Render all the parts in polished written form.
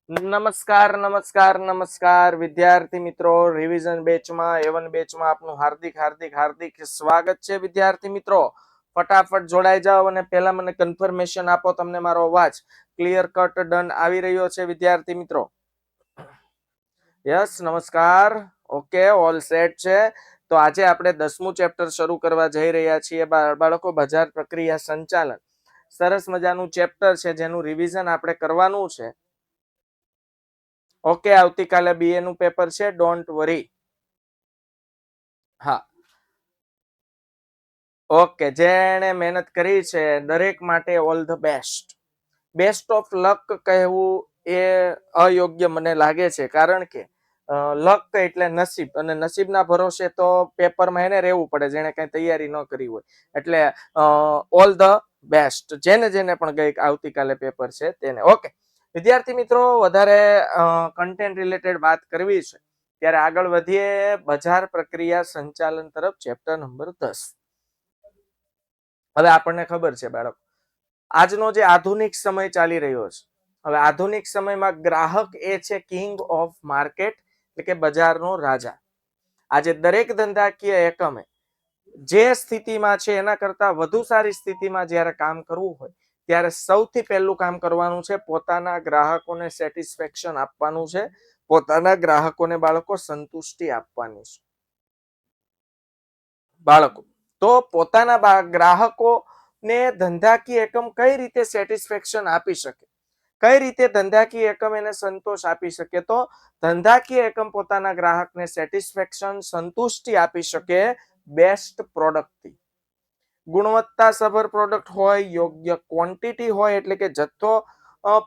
નમસ્કાર નમસ્કાર નમસ્કાર વિદ્યાર્થી મિત્રો, રિવિઝન બેચમાં A1 બેચમાં આપનું હાર્દિક હાર્દિક હાર્દિક સ્વાગત છે. વિદ્યાર્થી મિત્રો, ફટાફટ જોડાઈ જાઓ અને પહેલા મને કન્ફર્મેશન આપો, તમને મારો અવાજ ક્લિયર કટ ડન આવી રહ્યો છે વિદ્યાર્થી મિત્રો? યસ, નમસ્કાર. ઓકે, ઓલ સેટ છે. તો આજે આપણે 10મું ચેપ્ટર શરૂ કરવા જઈ રહ્યા છીએ બાળકો, બજાર પ્રક્રિયા સંચાલન. સરસ મજાનું ચેપ્ટર છે જેનું રિવિઝન આપણે કરવાનું છે. ઓકે, આવતીકાલે BA નું પેપર છે, ડોન્ટ વરી. હા, ઓકે, જેણે મહેનત કરી છે દરેક માટે all the best. Best of luck કહેવું એ અયોગ્ય મને લાગે છે, કારણ કે લક એટલે નસીબ, અને નસીબના ભરોસે તો પેપરમાં એને રહેવું પડે જેને કઈ તૈયારી ન કરી હોય. એટલે ઓલ ધ બેસ્ટ જેને જેને પણ ગઈ આવતીકાલે પેપર છે તેને. ઓકે વિદ્યાર્થી મિત્રો, વધારે કન્ટેન્ટ રિલેટેડ વાત કરવી છે ત્યારે આગળ વધીએ બજાર પ્રક્રિયા સંચાલન તરફ, ચેપ્ટર નંબર 10. હવે આપણને ખબર છે બાળકો, આજનો જે આધુનિક સમય ચાલી રહ્યો છે, હવે આધુનિક સમયમાં ગ્રાહક એ છે કિંગ ઓફ માર્કેટ, એટલે કે બજારનો રાજા. આજે દરેક ધંધાકીય એકમે જે સ્થિતિમાં છે એના કરતા વધુ સારી સ્થિતિમાં જ્યારે કામ કરવું હોય ત્યારે સૌથી પહેલું કામ કરવાનું છે પોતાના ગ્રાહકોને સેટિસ્ફેક્શન આપવાનું છે, પોતાના ગ્રાહકોને બાળકો સંતુષ્ટિ આપવાની છે. બાળકો તો પોતાના ગ્રાહકોને ધંધાકીય એકમ કઈ રીતે સેટિસ્ફેક્શન આપી શકે, કઈ રીતે ધંધાકીય એકમ એને સંતોષ આપી શકે? તો ધંધાકીય એકમ પોતાના ગ્રાહકને સેટિસ્ફેક્શન, સંતુષ્ટિ આપી શકે બેસ્ટ પ્રોડક્ટથી. ગુણવત્તાસભર પ્રોડક્ટ હોય, યોગ્ય ક્વોન્ટિટી હોય એટલે કે જથ્થો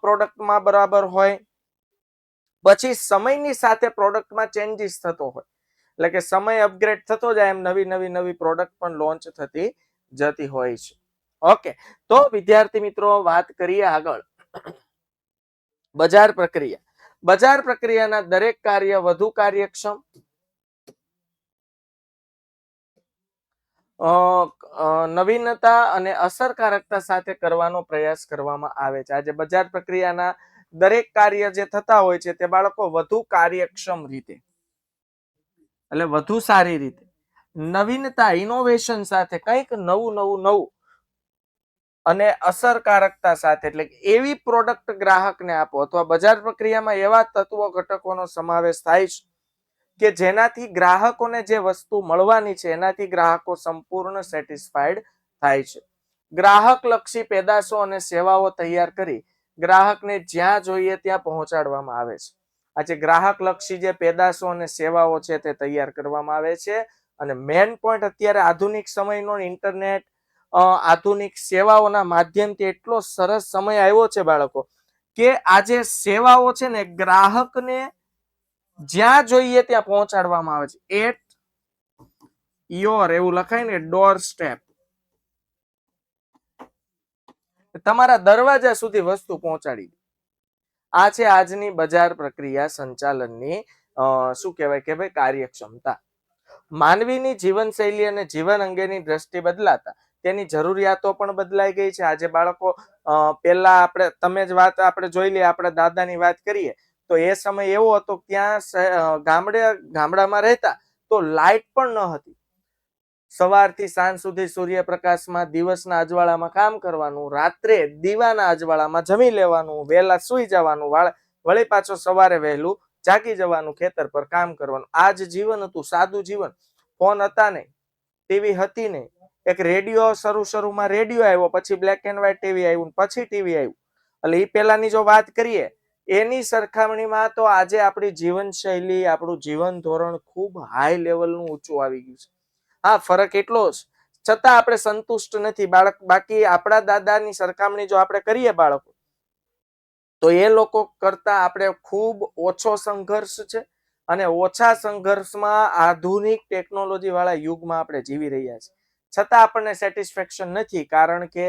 પ્રોડક્ટમાં બરાબર હોય, પછી સમયની સાથે પ્રોડક્ટમાં ચેન્જીસ થતો હોય, એટલે કે સમય અપગ્રેડ થતો જાય એમ નવી નવી નવી પ્રોડક્ટ પણ લોન્ચ થતી જતી હોય છે. ઓકે, તો વિદ્યાર્થી મિત્રો વાત કરીએ આગળ. બજાર પ્રક્રિયા. બજાર પ્રક્રિયાના દરેક કાર્ય વધુ કાર્યક્ષમ, નવીનતા અને અસરકારકતા સાથે કરવાનો પ્રયાસ કરવામાં આવે છે. આજે બજાર પ્રક્રિયાના દરેક કાર્ય જે થતા હોય છે તે બાળકો વધુ કાર્યક્ષમ રીતે, એટલે વધુ સારી રીતે, નવીનતા ઇનોવેશન સાથે, કંઈક નવું નવું નવું અને અસરકારકતા સાથે, એટલે એવી પ્રોડક્ટ ગ્રાહકને આપો, અથવા બજાર પ્રક્રિયામાં એવા તત્વો ઘટકોનો સમાવેશ થાય છે કે જેનાથી ગ્રાહકોને જે વસ્તુ મળવાની છે એનાથી ગ્રાહકો સંપૂર્ણ સેટિસ્ફાઈડ થાય છે. ગ્રાહક લક્ષી પેદાશો અને સેવાઓ તૈયાર કરી ગ્રાહકને જ્યાં જોઈએ ત્યાં પહોંચાડવામાં આવે છે. આજે ગ્રાહક લક્ષી જે પેદાશો અને સેવાઓ છે તે તૈયાર કરવામાં આવે છે, અને મેઇન પોઈન્ટ અત્યારે આધુનિક સમયનો ઇન્ટરનેટ, આધુનિક સેવાઓના માધ્યમથી એટલો સરસ સમય આવ્યો છે બાળકો, કે આજે સેવાઓ છે ને ગ્રાહકને જ્યાં જોઈએ ત્યાં પહોંચાડવામાં આવે છે. એટ યોર, એવું લખાય ને, ડોર સ્ટેપ, તમારા દરવાજા સુધી વસ્તુ પહોંચાડી. આ છે આજની બજાર પ્રક્રિયા સંચાલનની શું કહેવાય કે ભાઈ કાર્યક્ષમતા. માનવીની જીવનશૈલી અને જીવન અંગેની દ્રષ્ટિ બદલાતા તેની જરૂરિયાતો પણ બદલાઈ ગઈ છે. આજે બાળકો પહેલા તમે જ વાત આપણે જોઈ લઈએ, આપણા દાદાની વાત કરીએ તો એ સમય એવો હતો, ત્યાં ગામડામાં રહેતા તો લાઈટ પણ ન હતી. સવારથી સાંજ સુધી સૂર્યપ્રકાશમાં દિવસના અજવાળામાં કામ કરવાનું, રાત્રે દીવાના અજવાળામાં જમી લેવાનું, વહેલા સુઈ જવાનું, વળી પાછો સવારે વહેલું જાગી જવાનું, ખેતર પર કામ કરવાનું. આ જ જીવન હતું, સાદું જીવન. ફોન હતા નહીં, ટીવી હતી નહીં. એક રેડિયો શરૂમાં રેડિયો આવ્યો, પછી બ્લેક એન્ડ વ્હાઈટ ટીવી આવ્યું, પછી ટીવી આવ્યું. એટલે એ પહેલાની જો વાત કરીએ એની સરખામણીમાં તો આજે આપણી જીવનશૈલી, આપણું જીવન ધોરણ ખૂબ હાઈ લેવલનું ઊંચું આવી ગયું છે. હા, ફરક એટલો જ, છતાં આપણે સંતુષ્ટ નથી બાકી આપણા દાદાની સરખામણી જો આપણે કરીએ બાળકો, તો એ લોકો કરતા આપણે ખૂબ ઓછો સંઘર્ષ છે, અને ઓછા સંઘર્ષમાં આધુનિક ટેકનોલોજી વાળા યુગમાં આપણે જીવી રહ્યા છીએ. છતાં આપણને સેટિસ્ફેક્શન નથી, કારણ કે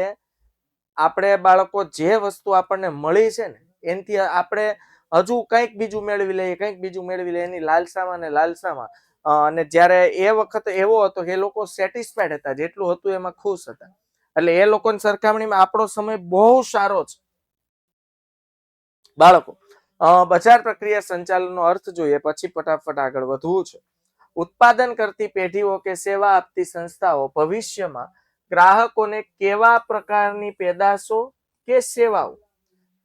આપણે બાળકો જે વસ્તુ આપણને મળી છે ને એનાથી આપણે હજુ કંઈક બીજું મેળવી લઈએ, કંઈક બીજું મેળવી લઈએ, એની લાલસામાં ને લાલસામાં. અને જ્યારે એ વખત એવો હતો કે એ લોકો સેટિસ્ફાઈડ હતા, જેટલું હતું એમાં ખુશ હતા. એટલે એ લોકોની સરખામણીમાં આપણો સમય બહુ સારો છે. બાળકો, બજાર પ્રક્રિયા સંચાલનનો અર્થ જોઈએ પછી ફટાફટ આગળ વધવું છે. ઉત્પાદન કરતી પેઢીઓ કે સેવા આપતી સંસ્થાઓ ભવિષ્યમાં ગ્રાહકોને કેવા પ્રકારની પેદાશો કે સેવાઓ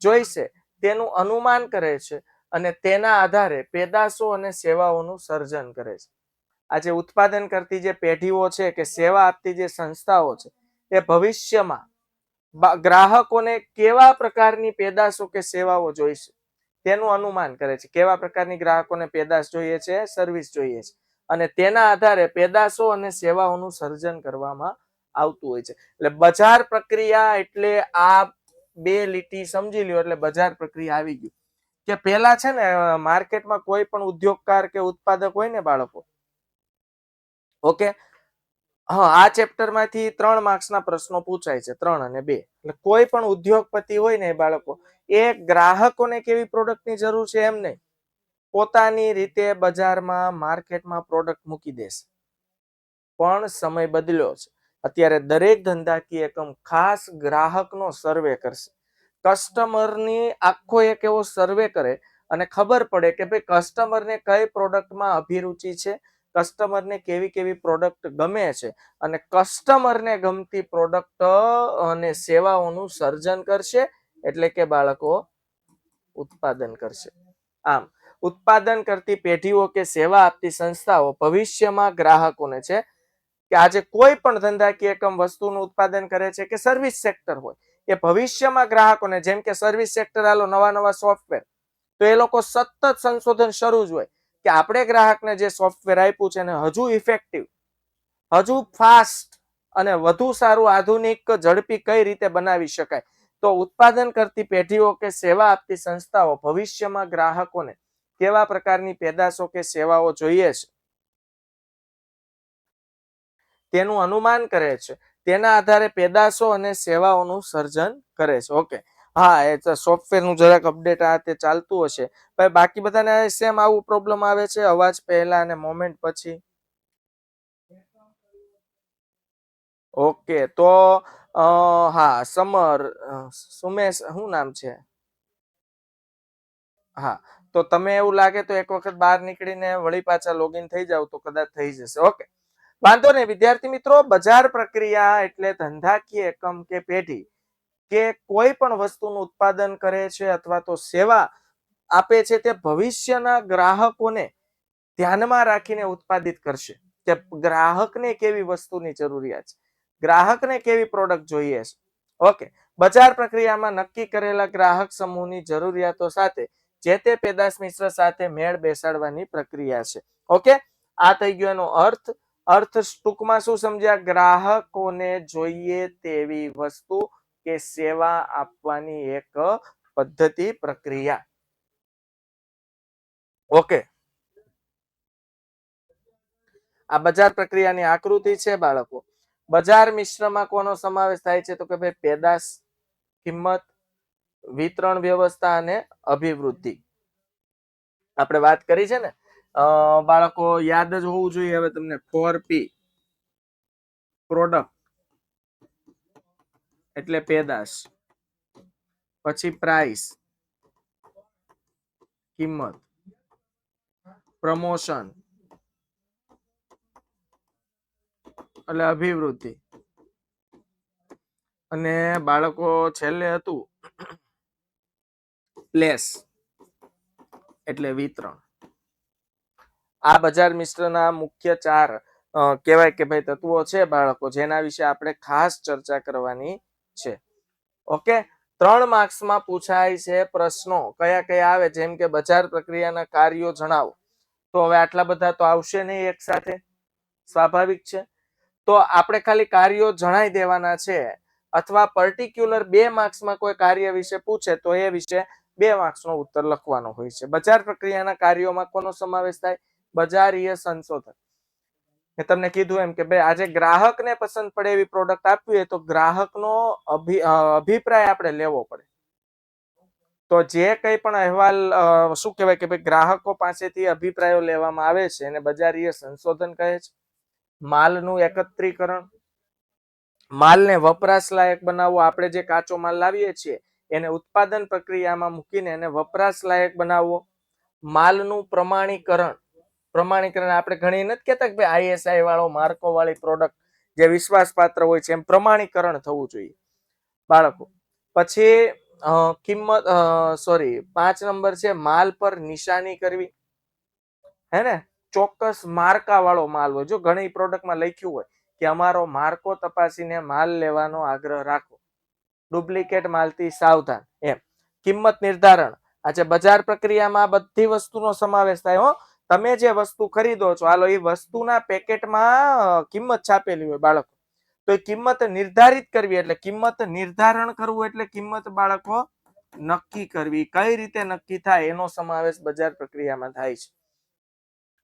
જોઈશે તેનું અનુમાન કરે છે અને તેના આધારે પેદાશો અને સેવાઓનું સર્જન કરે છે. આજે ઉત્પાદન કરતી જે પેઢીઓ છે કે સેવા આપતી જે સંસ્થાઓ છે એ ભવિષ્યમાં ગ્રાહકોને કેવા પ્રકારની પેદાશો કે સેવાઓ જોઈશે તેનું અનુમાન કરે છે. કેવા પ્રકારની ગ્રાહકોને પેદાશ જોઈએ છે, સર્વિસ જોઈએ છે, અને તેના આધારે પેદાશો અને સેવાઓનું સર્જન કરવામાં આવતું હોય છે. એટલે બજાર પ્રક્રિયા એટલે આ બે લીટી સમજી લ્યો એટલે બજાર પ્રક્રિયા આવી ગયું. કે પેલા છે ને માર્કેટમાં કોઈ પણ ઉદ્યોગકાર કે ઉત્પાદક હોય ને બાળકો, ઓકે, હા, આ ચેપ્ટર માંથી 3 માર્ક્સના પ્રશ્નો પૂછાય છે, 3 અને 2. એટલે કોઈ પણ ઉદ્યોગપતિ હોય ને બાળકો, એ ગ્રાહકોને કેવી પ્રોડક્ટની જરૂર છે એમ નહીં, પોતાની રીતે બજારમાં માર્કેટમાં પ્રોડક્ટ મૂકી દેશે. પણ સમય બદલ્યો છે. અત્યારે દરેક ધંધાકીય એકમ ખાસ ગ્રાહકનો સર્વે કરશે. કસ્ટમરની આખો એક એવો સર્વે કરે અને ખબર પડે કે ભાઈ કસ્ટમરને કઈ પ્રોડક્ટમાં અભિરુચિ છે, કસ્ટમરને કેવી કેવી પ્રોડક્ટ ગમે છે, અને કસ્ટમરને ગમતી પ્રોડક્ટ અને સેવાઓનું સર્જન કરશે. એટલે કે બાળકો ઉત્પાદન કરશે. આમ ઉત્પાદન કરતી પેઢીઓ કે સેવા આપતી સંસ્થાઓ ભવિષ્યમાં ગ્રાહકોને છે કે આજે કોઈ પણ ધંધાકીય એકમ વસ્તુનું ઉત્પાદન કરે છે કે સર્વિસ સેક્ટર હોય, એ ભવિષ્યમાં ગ્રાહકોને, જેમ કે સર્વિસ સેક્ટર હાલો નવા સોફ્ટવેર, તો એ લોકો સતત સંશોધન શરૂ જ હોય કે આપણે ગ્રાહકને જે સોફ્ટવેર આપ્યું છે એને હજુ ઇફેક્ટિવ, હજુ ફાસ્ટ અને વધુ સારું, આધુનિક, ઝડપી કઈ રીતે બનાવી શકાય. તો ઉત્પાદન કરતી પેઢીઓ કે સેવા આપતી સંસ્થાઓ ભવિષ્યમાં ગ્રાહકોને કેવા પ્રકારની પેદાશો કે સેવાઓ જોઈએ છે તેનું અનુમાન કરે છે. તેના આધારે પેદાશો અને સેવાઓનું સર્જન કરે છે. ઓકે, હા, એ તો સોફ્ટવેરનું જરાક અપડેટ આ તે ચાલતું હશે. બાકી બધાને સેમ આવું પ્રોબ્લેમ આવે છે, અવાજ પહેલા અને મોમેન્ટ પછી? ઓકે, તો હા, સમર, સુમેશ, શું નામ છે? હા, તો તમે એવું લાગે તો એક વખત બહાર નીકળીને વળી પાછા લોગિન થઈ જાવ તો કદાચ થઈ જશે. ઓકે, વાંધો નહીં વિદ્યાર્થી મિત્રો. બજાર પ્રક્રિયા એટલે ધંધાકીય એકમ કે પેઢી કે કોઈ પણ વસ્તુનું ઉત્પાદન કરે છે અથવા તો સેવા આપે છે તે ભવિષ્યના ગ્રાહકોને ધ્યાનમાં રાખીને ઉત્પાદિત કરશે. કે ગ્રાહકને કેવી વસ્તુની જરૂરિયાત છે, ગ્રાહકને કેવી પ્રોડક્ટ જોઈએ છે. ઓકે, બજાર પ્રક્રિયામાં નક્કી કરેલા ગ્રાહક સમૂહની જરૂરિયાતો સાથે જે તે પેદાશ મિશ્ર સાથે મેળ બેસાડવાની પ્રક્રિયા છે. ઓકે, આ થઈ ગયો એનો અર્થ. અર્થ ટૂંકમાં શું સમજ્યા? ગ્રાહકોને જોઈએ તેવી વસ્તુ કે સેવા આપવાની એક પદ્ધતિ, પ્રક્રિયા. ઓકે, આ બજાર પ્રક્રિયાની આકૃતિ છે બાળકો. બજાર મિશ્રમાં કોનો સમાવેશ થાય છે? તો કે ભાઈ પેદાશ, કિંમત, વિતરણ વ્યવસ્થા અને અભિવૃદ્ધિ. આપણે વાત કરી છે ને બાળકો, યાદ જ હોવું જોઈએ હવે તમને. 4P, પ્રોડક્ટ એટલે પેદાશ, પછી પ્રાઇસ કિંમત, પ્રમોશન એટલે અભિવૃદ્ધિ, અને બાળકો છેલ્લે હતું પ્લેસ એટલે વિતરણ. આ બજાર મિશ્રના મુખ્ય 4 કહેવાય કે ભાઈ તત્વો છે બાળકો, જેના વિશે આપણે ખાસ ચર્ચા કરવાની છે. ઓકે, 3 માર્ક્સમાં પૂછાય છે પ્રશ્નો. કયા કયા આવે? જેમ કે બજાર પ્રક્રિયાના કાર્યો જણાવો. તો હવે આટલા બધા તો આવશે નહીં એક સાથે, સ્વાભાવિક છે. તો આપણે ખાલી કાર્યો જણાઈ દેવાના છે, અથવા પર્ટિક્યુલર 2 માર્ક્સમાં કોઈ કાર્ય વિશે પૂછે તો એ વિશે 2 માર્ક્સનો ઉત્તર લખવાનો હોય છે. બજાર પ્રક્રિયાના કાર્યોમાં કોનો સમાવેશ થાય? બજારીય સંશોધન. મેં તમને કીધું એમ કે ભાઈ આજે ગ્રાહકને પસંદ પડે એવી પ્રોડક્ટ આપવી હોય તો ગ્રાહકનો અભિપ્રાય આપણે લેવો પડે. તો જે કંઈ પણ અહેવાલ શું કહેવાય કે ભાઈ ગ્રાહકો પાસેથી અભિપ્રાયો લેવામાં આવે છે એને બજારીય સંશોધન કહે છે. માલનું એકત્રીકરણ, માલને વપરાશ લાયક બનાવવો, આપણે જે કાચો માલ લાવીએ છીએ એને ઉત્પાદન પ્રક્રિયામાં મૂકીને એને વપરાશ લાયક બનાવવો. માલનું પ્રમાણીકરણ, પ્રમાણીકરણ આપણે ઘણી નથી કહેતા કે ભાઈ ISI વાળો માર્કો વાળી પ્રોડક્ટ જે વિશ્વાસપાત્ર હોય છે એમ પ્રમાણીકરણ થવું જોઈએ બાળકો. પછી કિંમત 5 નંબર છે માલ પર નિશાની કરવી, હે ને, ચોક્કસ માર્કા વાળો માલ હોય. જો ઘણી પ્રોડક્ટમાં લખ્યું હોય કે અમારો માર્કો તપાસીને માલ લેવાનો આગ્રહ રાખો, ડુપ્લિકેટ માલથી સાવધાન એમ. કિંમત નિર્ધારણ, આજે બજાર પ્રક્રિયામાં બધી વસ્તુનો સમાવેશ થાય હો. તમે જે વસ્તુ ખરીદો છો, હાલો એ વસ્તુના પેકેટમાં કિંમત છાપેલી હોય બાળકો, તો એ કિંમત નિર્ધારિત કરવી, એટલે કિંમત નિર્ધારણ કરવું એટલે કિંમત બાળકો નક્કી કરવી. કઈ રીતે નક્કી થાય એનો સમાવેશ બજાર પ્રક્રિયામાં થાય છે.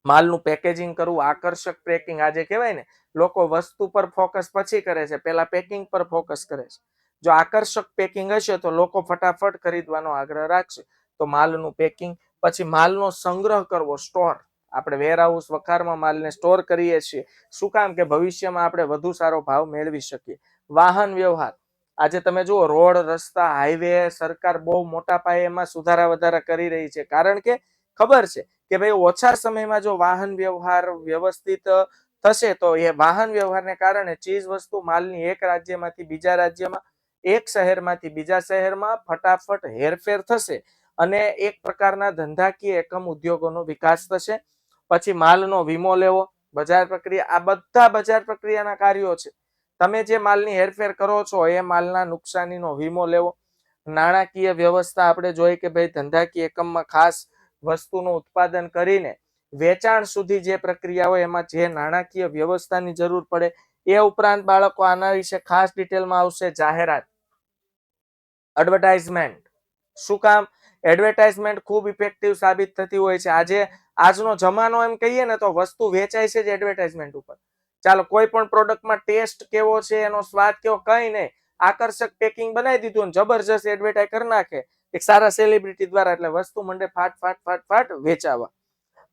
માલનું પેકેજિંગ કરવું, આકર્ષક પેકિંગ, આજે કહેવાય ને લોકો વસ્તુ પર ફોકસ પછી કરે છે, પેલા પેકિંગ પર ફોકસ કરે છે. જો આકર્ષક પેકિંગ હશે તો લોકો ફટાફટ ખરીદવાનો આગ્રહ રાખશે. તો માલનું પેકિંગ. પછી માલનો સંગ્રહ કરવો, સ્ટોર, આપણે વેરહાઉસ વખારમાં માલને સ્ટોર કરીએ છીએ. શું કામ? કે ભવિષ્યમાં આપણે વધુ સારો ભાવ મેળવી શકીએ. વાહન વ્યવહાર, આજે તમે જુઓ રોડ, રસ્તા, હાઈવે સરકાર બહુ મોટા પાયે એમાં સુધારા વધારા કરી રહી છે. કારણ કે ખબર છે કે ભાઈ ઓછા સમયમાં જો વાહન વ્યવહાર વ્યવસ્થિત થશે તો એ વાહન વ્યવહારને કારણે ચીજ વસ્તુ માલની એક રાજ્યમાંથી બીજા રાજ્યમાં, એક શહેરમાંથી બીજા શહેરમાં ફટાફટ હેરફેર થશે અને એક પ્રકારના ધંધાકીય એકમ ઉદ્યોગોનો વિકાસ થશે. પછી માલનો વીમો લેવો, બજાર પ્રક્રિયા, આ બધા બજાર પ્રક્રિયાના કાર્યો છે. તમે જે માલની હેરફેર કરો છો એ માલના નુકસાનીનો વીમો લેવો. નાણાકીય વ્યવસ્થા, આપણે જોઈએ કે ભાઈ ધંધાકીય એકમમાં ખાસ વસ્તુનું ઉત્પાદન કરીને વેચાણ સુધી જે પ્રક્રિયા હોય એમાં જે નાણાકીય વ્યવસ્થાની જરૂર પડે. એ ઉપરાંત બાળકો આના વિશે ખાસ ડિટેલમાં આવશે જાહેરાત, એડવર્ટાઇઝમેન્ટ. શું કામ? એડવર્ટાઇઝમેન્ટ ખૂબ ઇફેક્ટિવ સાબિત થતી હોય છે. આજનો જમાનો એમ કહીએ ને તો વસ્તુ વેચાય છે જ એડવર્ટાઇઝમેન્ટ ઉપર. ચાલો કોઈ પણ પ્રોડક્ટમાં ટેસ્ટ કેવો છે, એનો સ્વાદ કેવો, કઈ નહીં, આકર્ષક પેકિંગ બનાવી દીધું અને જબરજસ્ત એડવર્ટાઇઝ કરી નાખે એક સારા સેલિબ્રિટી દ્વારા, એટલે વસ્તુ મંડે ફાટ ફાટ ફાટ ફાટ વેચાવા.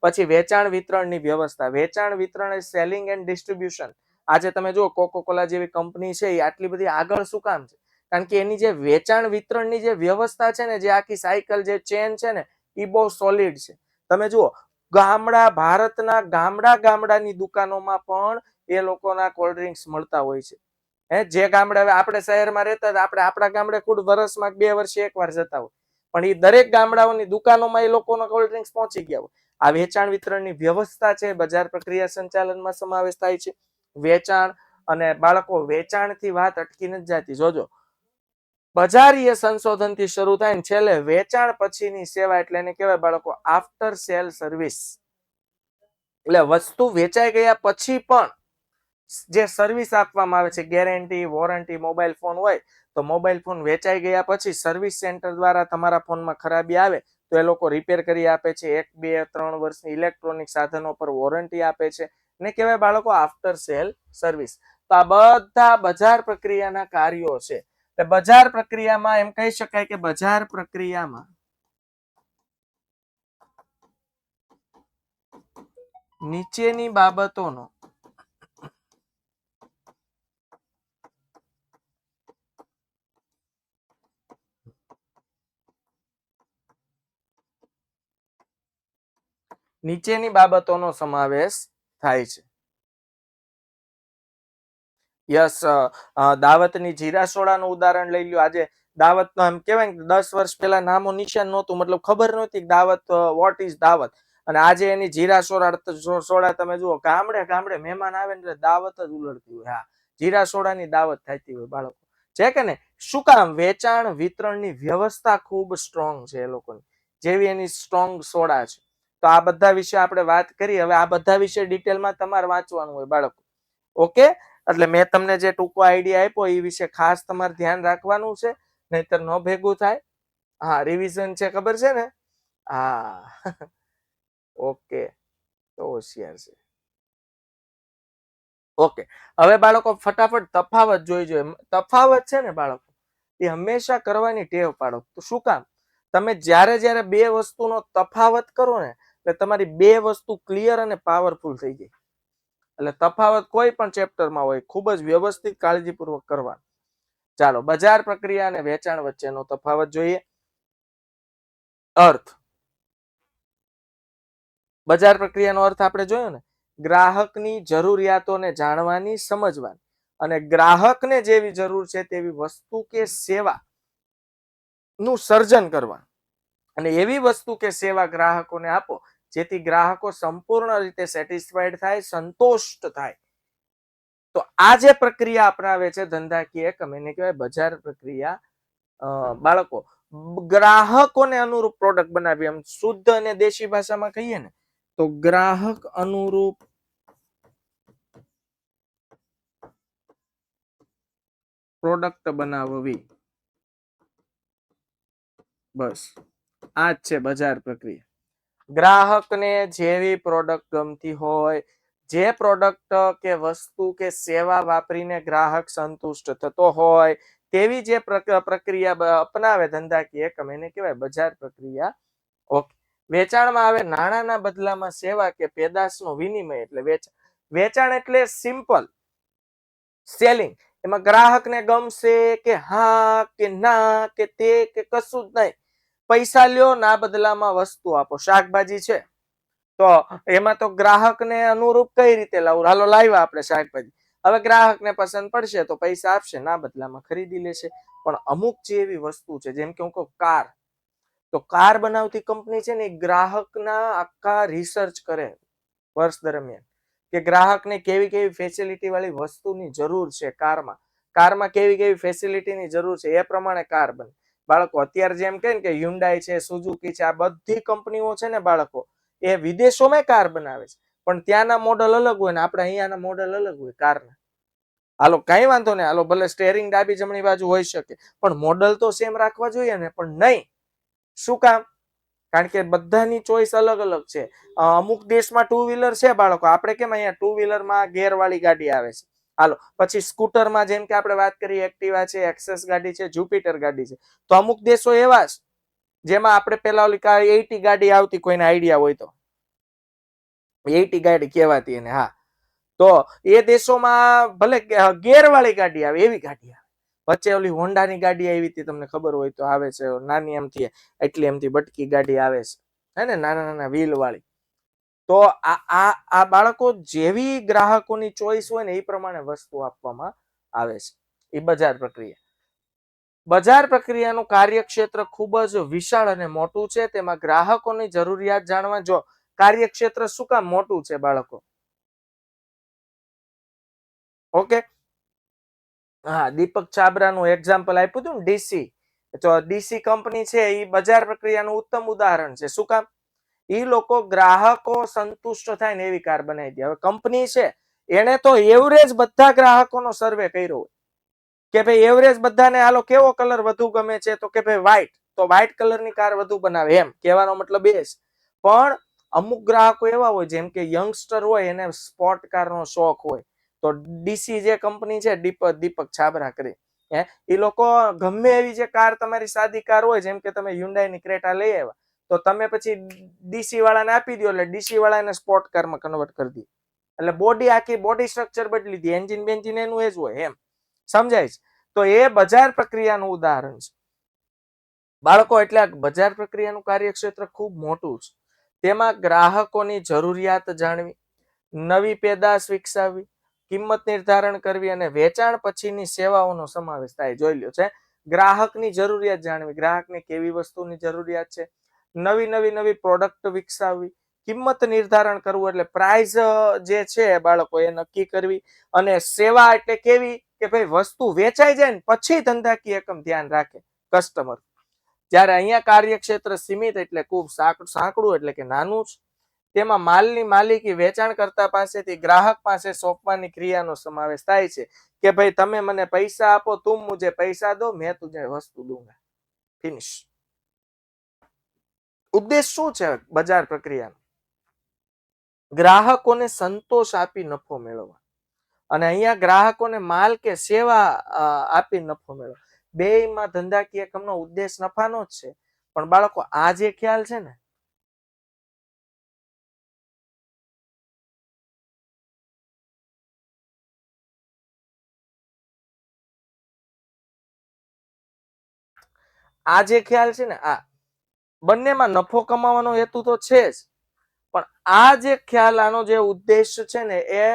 પછી વેચાણ વિતરણની વ્યવસ્થા, વેચાણ વિતરણ એ સેલિંગ એન્ડ ડિસ્ટ્રીબ્યુશન. આજે તમે જુઓ કોકોકોલા જેવી કંપની છે એ આટલી બધી આગળ શું કામ છે? કારણ કે એની જે વેચાણ વિતરણની જે વ્યવસ્થા છે ને, જે આખી સાયકલ, જે ચેન છે ને, એ બહુ સોલિડ છે. તમે જુઓ ભારતના ગામડાની દુકાનોમાં પણ એ લોકોના કોલ્ડ ડ્રિંક્સ મળતા હોય છે. જે ગામડે, આપણે શહેરમાં રહેતા આપણે આપણા ગામડે ખુદ વર્ષમાં 2 વર્ષે એકવાર જતા હોય, પણ એ દરેક ગામડાઓની દુકાનોમાં એ લોકોના કોલ્ડ ડ્રિંક્સ પહોંચી ગયા હોય. આ વેચાણ વિતરણની વ્યવસ્થા છે, બજાર પ્રક્રિયા સંચાલનમાં સમાવેશ થાય છે. વેચાણ, અને બાળકો વેચાણથી વાત અટકી નથી જતી. જોજો, બજારીય સંશોધનથી શરૂ થાય ને છેલ્લે વેચાણ પછીની સેવા, એટલે એને કહેવાય બાળકો આફ્ટર સેલ સર્વિસ. એટલે વસ્તુ વેચાઈ ગયા પછી પણ જે સર્વિસ આપવામાં આવે છે, ગેરંટી, વોરંટી, મોબાઈલ ફોન હોય તો મોબાઈલ ફોન વેચાઈ ગયા પછી સર્વિસ સેન્ટર દ્વારા તમારા ફોનમાં ખરાબી આવે તો એ લોકો રિપેર કરી આપે છે. 1, 2, 3 વર્ષની ઇલેક્ટ્રોનિક સાધનો પર વોરંટી આપે છે, ને કહેવાય બાળકો આફ્ટર સેલ સર્વિસ. તો આ બધા બજાર પ્રક્રિયાના કાર્યો છે. બજાર પ્રક્રિયામાં એમ કહી શકાય કે બજાર પ્રક્રિયામાં નીચેની બાબતોનો સમાવેશ થાય છે. યસ, દાવતની જીરા સોડાનું ઉદાહરણ લઈ લ્યો. આજે દાવત આમ કહેવાય ને 10 વર્ષ પહેલા નામો નિશાન નહોતું, મતલબ ખબર નહોતી દાવત, વોટ ઇઝ દાવત. અને આજે એની જીરા સોડા તમે જુઓ, ગામડે ગામડે મહેમાન આવે ને એટલે દાવત જ ઉલડતી હોય. હા, જીરા સોડાની દાવત થતી હોય બાળકો, છે કે ને? શું કામ? વેચાણ વિતરણની વ્યવસ્થા ખૂબ સ્ટ્રોંગ છે એ લોકોની, જેવી એની સ્ટ્રોંગ સોડા છે. તો આ બધા વિશે આપણે વાત કરી. હવે આ બધા વિશે ડિટેલમાં તમારે વાંચવાનું હોય બાળકો. ઓકે, એટલે મેં તમને જે ટૂંકો આઈડિયા આપ્યો એ વિશે ખાસ તમારે ધ્યાન રાખવાનું છે, નહીતર ન ભેગું થાય. હા, રિવિઝન છે, ખબર છે ને? હા. ઓકે, તો હોશિયાર છે. ઓકે, હવે બાળકો ફટાફટ તફાવત જોઈ જોઈએ. તફાવત છે ને બાળકો, એ હંમેશા કરવાની ટેવ પાડો. તો શું કામ? તમે જ્યારે બે વસ્તુનો તફાવત કરો ને એટલે તમારી બે વસ્તુ ક્લિયર અને પાવરફુલ થઈ જાય. એટલે તફાવત કોઈ પણ ચેપ્ટરમાં હોય ખૂબ જ વ્યવસ્થિત કાળજીપૂર્વક કરવાનું. ચાલો, બજાર પ્રક્રિયા અને વેચાણ વચ્ચેનો તફાવત જોઈએ. અર્થ. બજાર પ્રક્રિયાનો અર્થ આપણે જોયો ને, ગ્રાહકની જરૂરિયાતોને જાણવાની, સમજવાની અને ગ્રાહકને જેવી જરૂર છે તેવી વસ્તુ કે સેવા નું સર્જન કરવા અને એવી વસ્તુ કે સેવા ગ્રાહકોને આપો જેથી ગ્રાહકો સંપૂર્ણ રીતે સેટિસ્ફાઈડ થાય, સંતુષ્ટ થાય. તો આ જે પ્રક્રિયા અપનાવે છે ધંધાકીય એકમ એને કહેવાય બજાર પ્રક્રિયા. બાળકો, ગ્રાહકોને અનુરૂપ પ્રોડક્ટ બનાવી, એમ શુદ્ધ અને દેશી ભાષામાં કહીએ ને તો ગ્રાહક અનુરૂપ પ્રોડક્ટ બનાવવી. બસ આ જ છે બજાર પ્રક્રિયા. ગ્રાહકને જેવી પ્રોડક્ટ ગમતી હોય, જે પ્રોડક્ટ કે વસ્તુ કે સેવા વાપરીને ગ્રાહક સંતુષ્ટ થતો હોય તેવી જે પ્રક્રિયા અપનાવે ધંધાકીય એકમ એને કહેવાય બજાર પ્રક્રિયા. ઓકે. વેચાણમાં આવે નાણાંના બદલામાં સેવા કે પેદાશનો વિનિમય એટલે વેચાણ. વેચાણ એટલે સિમ્પલ સેલિંગ. એમાં ગ્રાહકને ગમશે કે હા કે ના કે તે કે કશું જ નહીં. પૈસા લ્યો, ના બદલામાં વસ્તુ આપો. શાકભાજી છે તો એમાં તો ગ્રાહકને અનુરૂપ કઈ રીતે લાવવું, હાલો લાવ્યા આપણે શાકભાજી. હવે ગ્રાહકને પસંદ પડશે તો પૈસા આપશે, ના બદલામાં ખરીદી લેશે. પણ અમુક જે એવી વસ્તુ છે, જેમ કે હું કહું કાર, તો કાર બનાવતી કંપની છે ને ગ્રાહકના આખા રિસર્ચ કરે વર્ષ દરમિયાન કે ગ્રાહકને કેવી કેવી ફેસિલિટી વાળી વસ્તુની જરૂર છે કારમાં કેવી કેવી ફેસિલિટીની જરૂર છે એ પ્રમાણે કાર બને. બાળકો, અત્યારે જેમ કે ને કે હ્યુન્ડાઈ છે, સુઝુકી છે, આ બધી કંપનીઓ છે ને બાળકો, એ વિદેશોમાં કાર બનાવે છે પણ ત્યાંના મોડલ અલગ હોય ને આપણે અહીંયાના મોડલ અલગ હોય કારના. હાલો કઈ વાંધો નહીં, હાલો ભલે સ્ટેરિંગ ડાબી જમણી બાજુ હોઈ શકે પણ મોડલ તો સેમ રાખવા જોઈએ ને, પણ નહીં. શું કામ? કારણ કે બધાની ચોઈસ અલગ અલગ છે. અમુક દેશમાં ટુ વ્હીલર છે બાળકો, આપણે કેમ અહીંયા ટુ વ્હીલરમાં ગેર વાળી ગાડી આવે છે. હાલો પછી સ્કૂટરમાં જેમ કે આપણે વાત કરીએ એક્ટિવા છે, એક્સેસ ગાડી છે, જુપિટર ગાડી છે, તો અમુક દેશો એવા છે જેમાં આપણે પેલા ઓલી 80 ગાડી આવતી, કોઈને આઈડિયા હોય તો 80 ગાડી કહેવાતી એને. હા, તો એ દેશોમાં ભલે ગેરવાળી ગાડી આવે એવી ગાડી આવે. વચ્ચે ઓલી હોન્ડાની ગાડી આવી હતી, તમને ખબર હોય તો, આવે છે નાની એમથી એટલી એમથી બટકી ગાડી આવે છે, હે ને, નાના નાના વ્હીલ વાળી. તો આ બાળકો જેવી ગ્રાહકોની ચોઈસ હોય ને એ પ્રમાણે વસ્તુ આપવામાં આવે છે. એ બજાર પ્રક્રિયા. બજાર પ્રક્રિયાનું કાર્યક્ષેત્ર ખૂબ જ વિશાળ અને મોટું છે. તેમાં ગ્રાહકોની જરૂરિયાત જાણવા, જો કાર્યક્ષેત્ર શું કામ મોટું છે બાળકો? ઓકે, હા, દીપક છાબરાનું એક્ઝામ્પલ આપ્યું હતું ને, ડીસી. તો ડીસી કંપની છે એ બજાર પ્રક્રિયાનું ઉત્તમ ઉદાહરણ છે. શું કામ? એ લોકો ગ્રાહકો સંતુષ્ટ થાય ને એવી કાર બનાવી દે. હવે કંપની છે એને તો એવરેજ બધા ગ્રાહકોનો સર્વે કર્યો હોય કે ભાઈ એવરેજ બધાને હાલો કેવો કલર વધુ ગમે છે, તો કે ભાઈ વ્હાઈટ, તો વ્હાઈટ કલરની કાર વધુ બનાવે. એમ કહેવાનો મતલબ એ છે. પણ અમુક ગ્રાહકો એવા હોય જેમ કે યંગસ્ટર હોય, એને સ્પોર્ટ કારનો શોખ હોય, તો ડીસી જે કંપની છે દીપક છાબરા કરી, એ લોકો ગમે એવી જે કાર, તમારી સાદી કાર હોય, જેમ કે તમે હ્યુન્ડાઈની ક્રેટા લઈ આવ્યા તો તમે પછી ડીસી વાળાને આપી દો એટલે ડીસી વાળા એને સ્પોર્ટ કારમાં કન્વર્ટ કરી દે. એટલે બોડી, આખી બોડી સ્ટ્રક્ચર બદલી દે, એન્જિન બેન્જિન એનું એ જ હોય. એમ સમજાય છે? તો એ બજાર પ્રક્રિયાનું ઉદાહરણ છે બાળકો. એટલે બજાર પ્રક્રિયાનું કાર્યક્ષેત્ર ખૂબ મોટું છે. તેમાં ગ્રાહકોની જરૂરિયાત જાણવી, નવી પેદાશ વિકસાવવી, કિંમત નિર્ધારણ કરવી અને વેચાણ પછીની સેવાઓનો સમાવેશ થાય. જોઈ લ્યો છે, ગ્રાહકની જરૂરિયાત જાણવી, ગ્રાહકને કેવી વસ્તુની જરૂરિયાત છે, નવી પ્રોડક્ટ વિકસાવવી, કિંમત નિર્ધારણ કરવું એટલે પ્રાઇસ જે છે બાળકો એ નક્કી કરવી, અને સેવા એટલે કેવી કે ભાઈ વસ્તુ વેચાઈ જાય ને પછી ધંધાકીય એકમ ધ્યાન રાખે કસ્ટમર. જ્યારે અહીંયા કાર્યક્ષેત્ર સીમિત એટલે ખૂબ સાંકડું એટલે કે નાનું છે. તેમાં માલની માલિકી વેચાણકર્તા પાસેથી ગ્રાહક પાસે સોંપવાની ક્રિયાનો સમાવેશ થાય છે કે ભાઈ તમે મને પૈસા આપો, તુમ મુझे પૈસા દો, મેં તુझे વસ્તુ દૂંગા. ફિનિશ. ઉદ્દેશ શું છે બજાર પ્રક્રિયાનો? ગ્રાહકોને સંતોષ આપી નફો મેળવવા. અને અહીંયા ગ્રાહકોને માલ કે સેવા આપી નફો મેળવવા. બેયમાં ધંધાકીય એકમનો ઉદ્દેશ નફાનો જ છે, પણ બાળકો આ જે ખ્યાલ છે ને, આ જે ખ્યાલ છે ને, આ બંનેમાં નફો કમાવાનો હેતુ તો છે જ, પણ આ જે ખ્યાલ, આનો જે ઉદ્દેશ છે ને, એ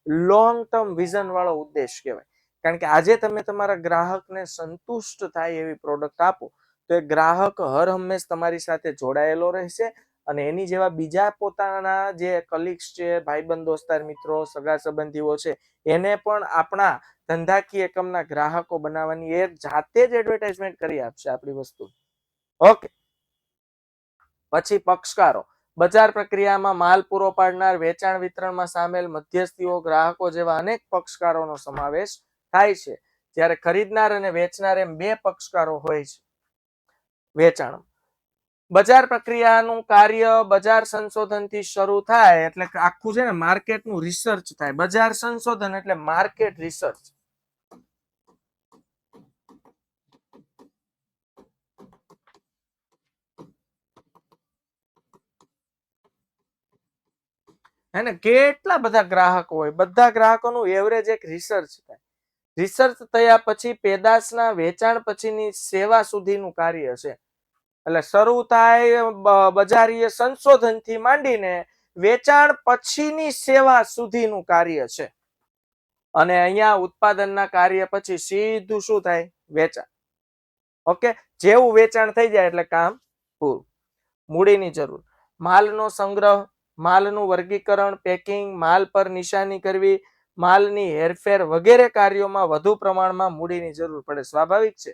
લોંગ ટર્મ વિઝન વાળો ઉદ્દેશ કહેવાય. કારણ કે આજે તમે તમારા ગ્રાહકને સંતુષ્ટ થાય એવી પ્રોડક્ટ આપો તો એ ગ્રાહક હર હંમેશ તમારી સાથે જોડાયેલો રહેશે અને એની જેવા બીજા પોતાના જે કલીગ્સ છે, ભાઈબંધ દોસ્તાર મિત્રો, સગા સંબંધીઓ છે, એને પણ આપણા ધંધાકીય એકમના ગ્રાહકો બનાવવાની એ જાતે જ એડવર્ટાઇઝમેન્ટ કરી આપશે આપણી વસ્તુ. ઓકે. પછી પક્ષકારો. બજાર પ્રક્રિયામાં માલ પૂરો પાડનાર, વેચાણ વિતરણમાં સામેલ મધ્યસ્થીઓ, ગ્રાહકો જેવા અનેક પક્ષકારોનો સમાવેશ થાય છે. જ્યારે ખરીદનાર અને વેચનાર એમ બે પક્ષકારો હોય છે વેચાણ. બજાર પ્રક્રિયાનું કાર્ય બજાર સંશોધનથી શરૂ થાય, એટલે આખું છે ને માર્કેટનું રિસર્ચ થાય. બજાર સંશોધન એટલે માર્કેટ રિસર્ચ. હે ને, કેટલા બધા ગ્રાહકો હોય, બધા ગ્રાહકોનું એવરેજ એક રિસર્ચ થાય. રિસર્ચ થયા પછી પેદાશના વેચાણ પછીની સેવા સુધીનું કાર્ય છે. એટલે શરૂ થાય બજારીય સંશોધનથી માંડીને વેચાણ પછીની સેવા સુધીનું કાર્ય છે. અને અહીંયા ઉત્પાદનના કાર્ય પછી સીધું શું થાય? વેચાણ. ઓકે, જેવું વેચાણ થઈ જાય એટલે કામ પૂરું. મૂડીની જરૂર. માલનો સંગ્રહ, માલનું વર્ગીકરણ, પેકિંગ, માલ પર નિશાની કરવી, માલની હેરફેર વગેરે કાર્યોમાં વધુ પ્રમાણમાં મૂડીની જરૂર પડે. સ્વાભાવિક છે.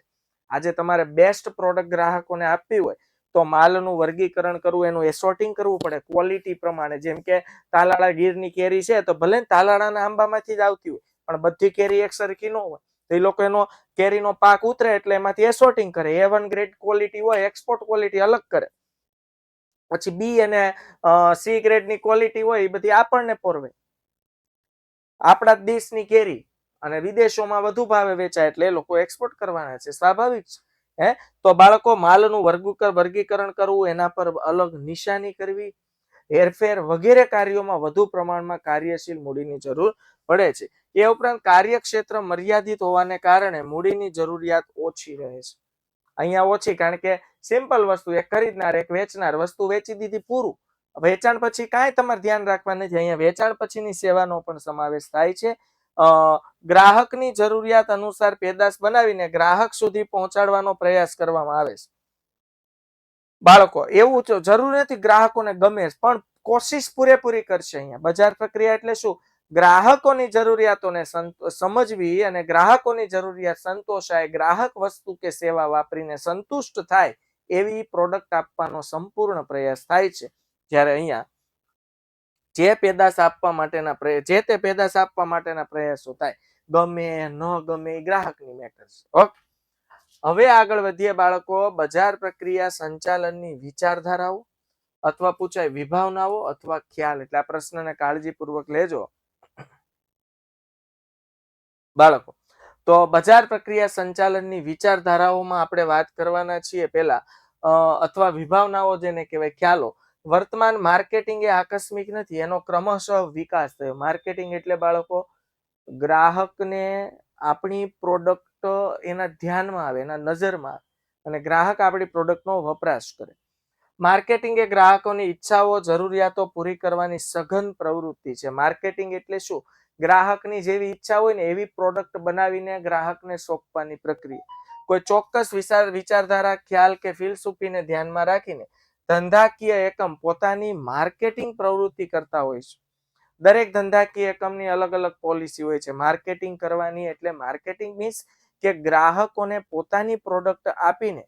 આજે તમારે બેસ્ટ પ્રોડક્ટ ગ્રાહકોને આપવી હોય તો માલનું વર્ગીકરણ કરવું, એનું એસોર્ટિંગ કરવું પડે ક્વોલિટી પ્રમાણે. જેમ કે તાલાળા ગીરની કેરી છે તો ભલે તાલાળાના આંબામાંથી જ આવતી હોય, પણ બધી કેરી એક સરખી ન હોય. તો એ લોકો એનો કેરીનો પાક ઉતરે એટલે એમાંથી એસોર્ટિંગ કરે. A1 ગ્રેડ ક્વોલિટી હોય, એક્સપોર્ટ ક્વોલિટી અલગ કરે. પછી બી અને સી ગ્રેડની ક્વોલિટી હોય એ બધી આપણને પોરવે. આપણા દેશની કેરી અને વિદેશોમાં વધુ ભાવે વેચાય એટલે એ લોકો એક્સપોર્ટ કરવાના છે. સ્વાભાવિક છે. તો બાળકો માલનું વર્ગીકરણ કરવું, એના પર અલગ નિશાની કરવી, હેરફેર વગેરે કાર્યોમાં વધુ પ્રમાણમાં કાર્યશીલ મૂડીની જરૂર પડે છે. એ ઉપરાંત કાર્યક્ષેત્ર મર્યાદિત હોવાને કારણે મૂડીની જરૂરિયાત ઓછી રહે છે. અહીંયા ઓછી, કારણ કે સિમ્પલ વસ્તુ, એક ખરીદનાર એક વેચનાર, વસ્તુ વેચી દીધી, પૂરું. વેચાણ પછી કાંઈ તમારે ધ્યાન રાખવા નથી. અહીંયા વેચાણ પછીની સેવાનો પણ સમાવેશ થાય છે. ગ્રાહકની જરૂરિયાત અનુસાર પેદાશ બનાવીને ગ્રાહક સુધી પહોંચાડવાનો પ્રયાસ કરવામાં આવે છે. બાળકો એવું જરૂર નથી ગ્રાહકોને ગમે, પણ કોશિશ પૂરેપૂરી કરશે. અહીંયા બજાર પ્રક્રિયા એટલે શું? ગ્રાહકોની જરૂરિયાતોને સમજવી અને ગ્રાહકોની જરૂરિયાત સંતોષાય, ગ્રાહક વસ્તુ કે સેવા વાપરીને સંતુષ્ટ થાય એવી પ્રોડક્ટ આપવાનો સંપૂર્ણ પ્રયાસ થાય છે. જ્યારે અહીંયા જે પેદાશ આપવા માટેના તે પેદાશ આપવા માટેના પ્રયાસો થાય, ગમે ન ગમે એ ગ્રાહકની મેટર છે. ઓકે, હવે આગળ વધીએ બાળકો. બજાર પ્રક્રિયા સંચાલનની વિચારધારાઓ અથવા પૂછાય વિભાવનાઓ અથવા ખ્યાલ. એટલે આ પ્રશ્નને કાળજીપૂર્વક લેજો બાળકો. તો બજાર પ્રક્રિયા સંચાલનની વિચારધારાઓમાં આપણે વાત કરવાના છીએ પહેલા, અથવા વિભાવનાઓ જેને કહેવાય, ખ્યાલો. વર્તમાન માર્કેટિંગ એ આકસ્મિક નથી, એનો ક્રમશઃ વિકાસ થયો. માર્કેટિંગ એટલે બાળકો ગ્રાહકને આપણી પ્રોડક્ટ એના ધ્યાનમાં આવે, એના નજરમાં આવે અને ગ્રાહક આપણી પ્રોડક્ટનો વપરાશ કરે. માર્કેટિંગ એ ગ્રાહકોની ઈચ્છાઓ, જરૂરિયાતો પૂરી કરવાની સઘન પ્રવૃત્તિ છે. માર્કેટિંગ એટલે શું? ગ્રાહકની જેવી ઈચ્છા હોય ને એવી પ્રોડક્ટ બનાવીને ગ્રાહકને સોંપવાની પ્રક્રિયા. કોઈ ચોક્કસ વિચારધારા, ખ્યાલ કે ફિલસૂફીને ધ્યાનમાં રાખીને ધંધાકીય એકમ પોતાની માર્કેટિંગ પ્રવૃત્તિ કરતા હોય છે. દરેક ધંધાકીય એકમની અલગ અલગ પોલિસી હોય છે. માર્કેટિંગ કરવાની એટલે માર્કેટિંગ મીન્સ કે ગ્રાહકોને પોતાની પ્રોડક્ટ આપીને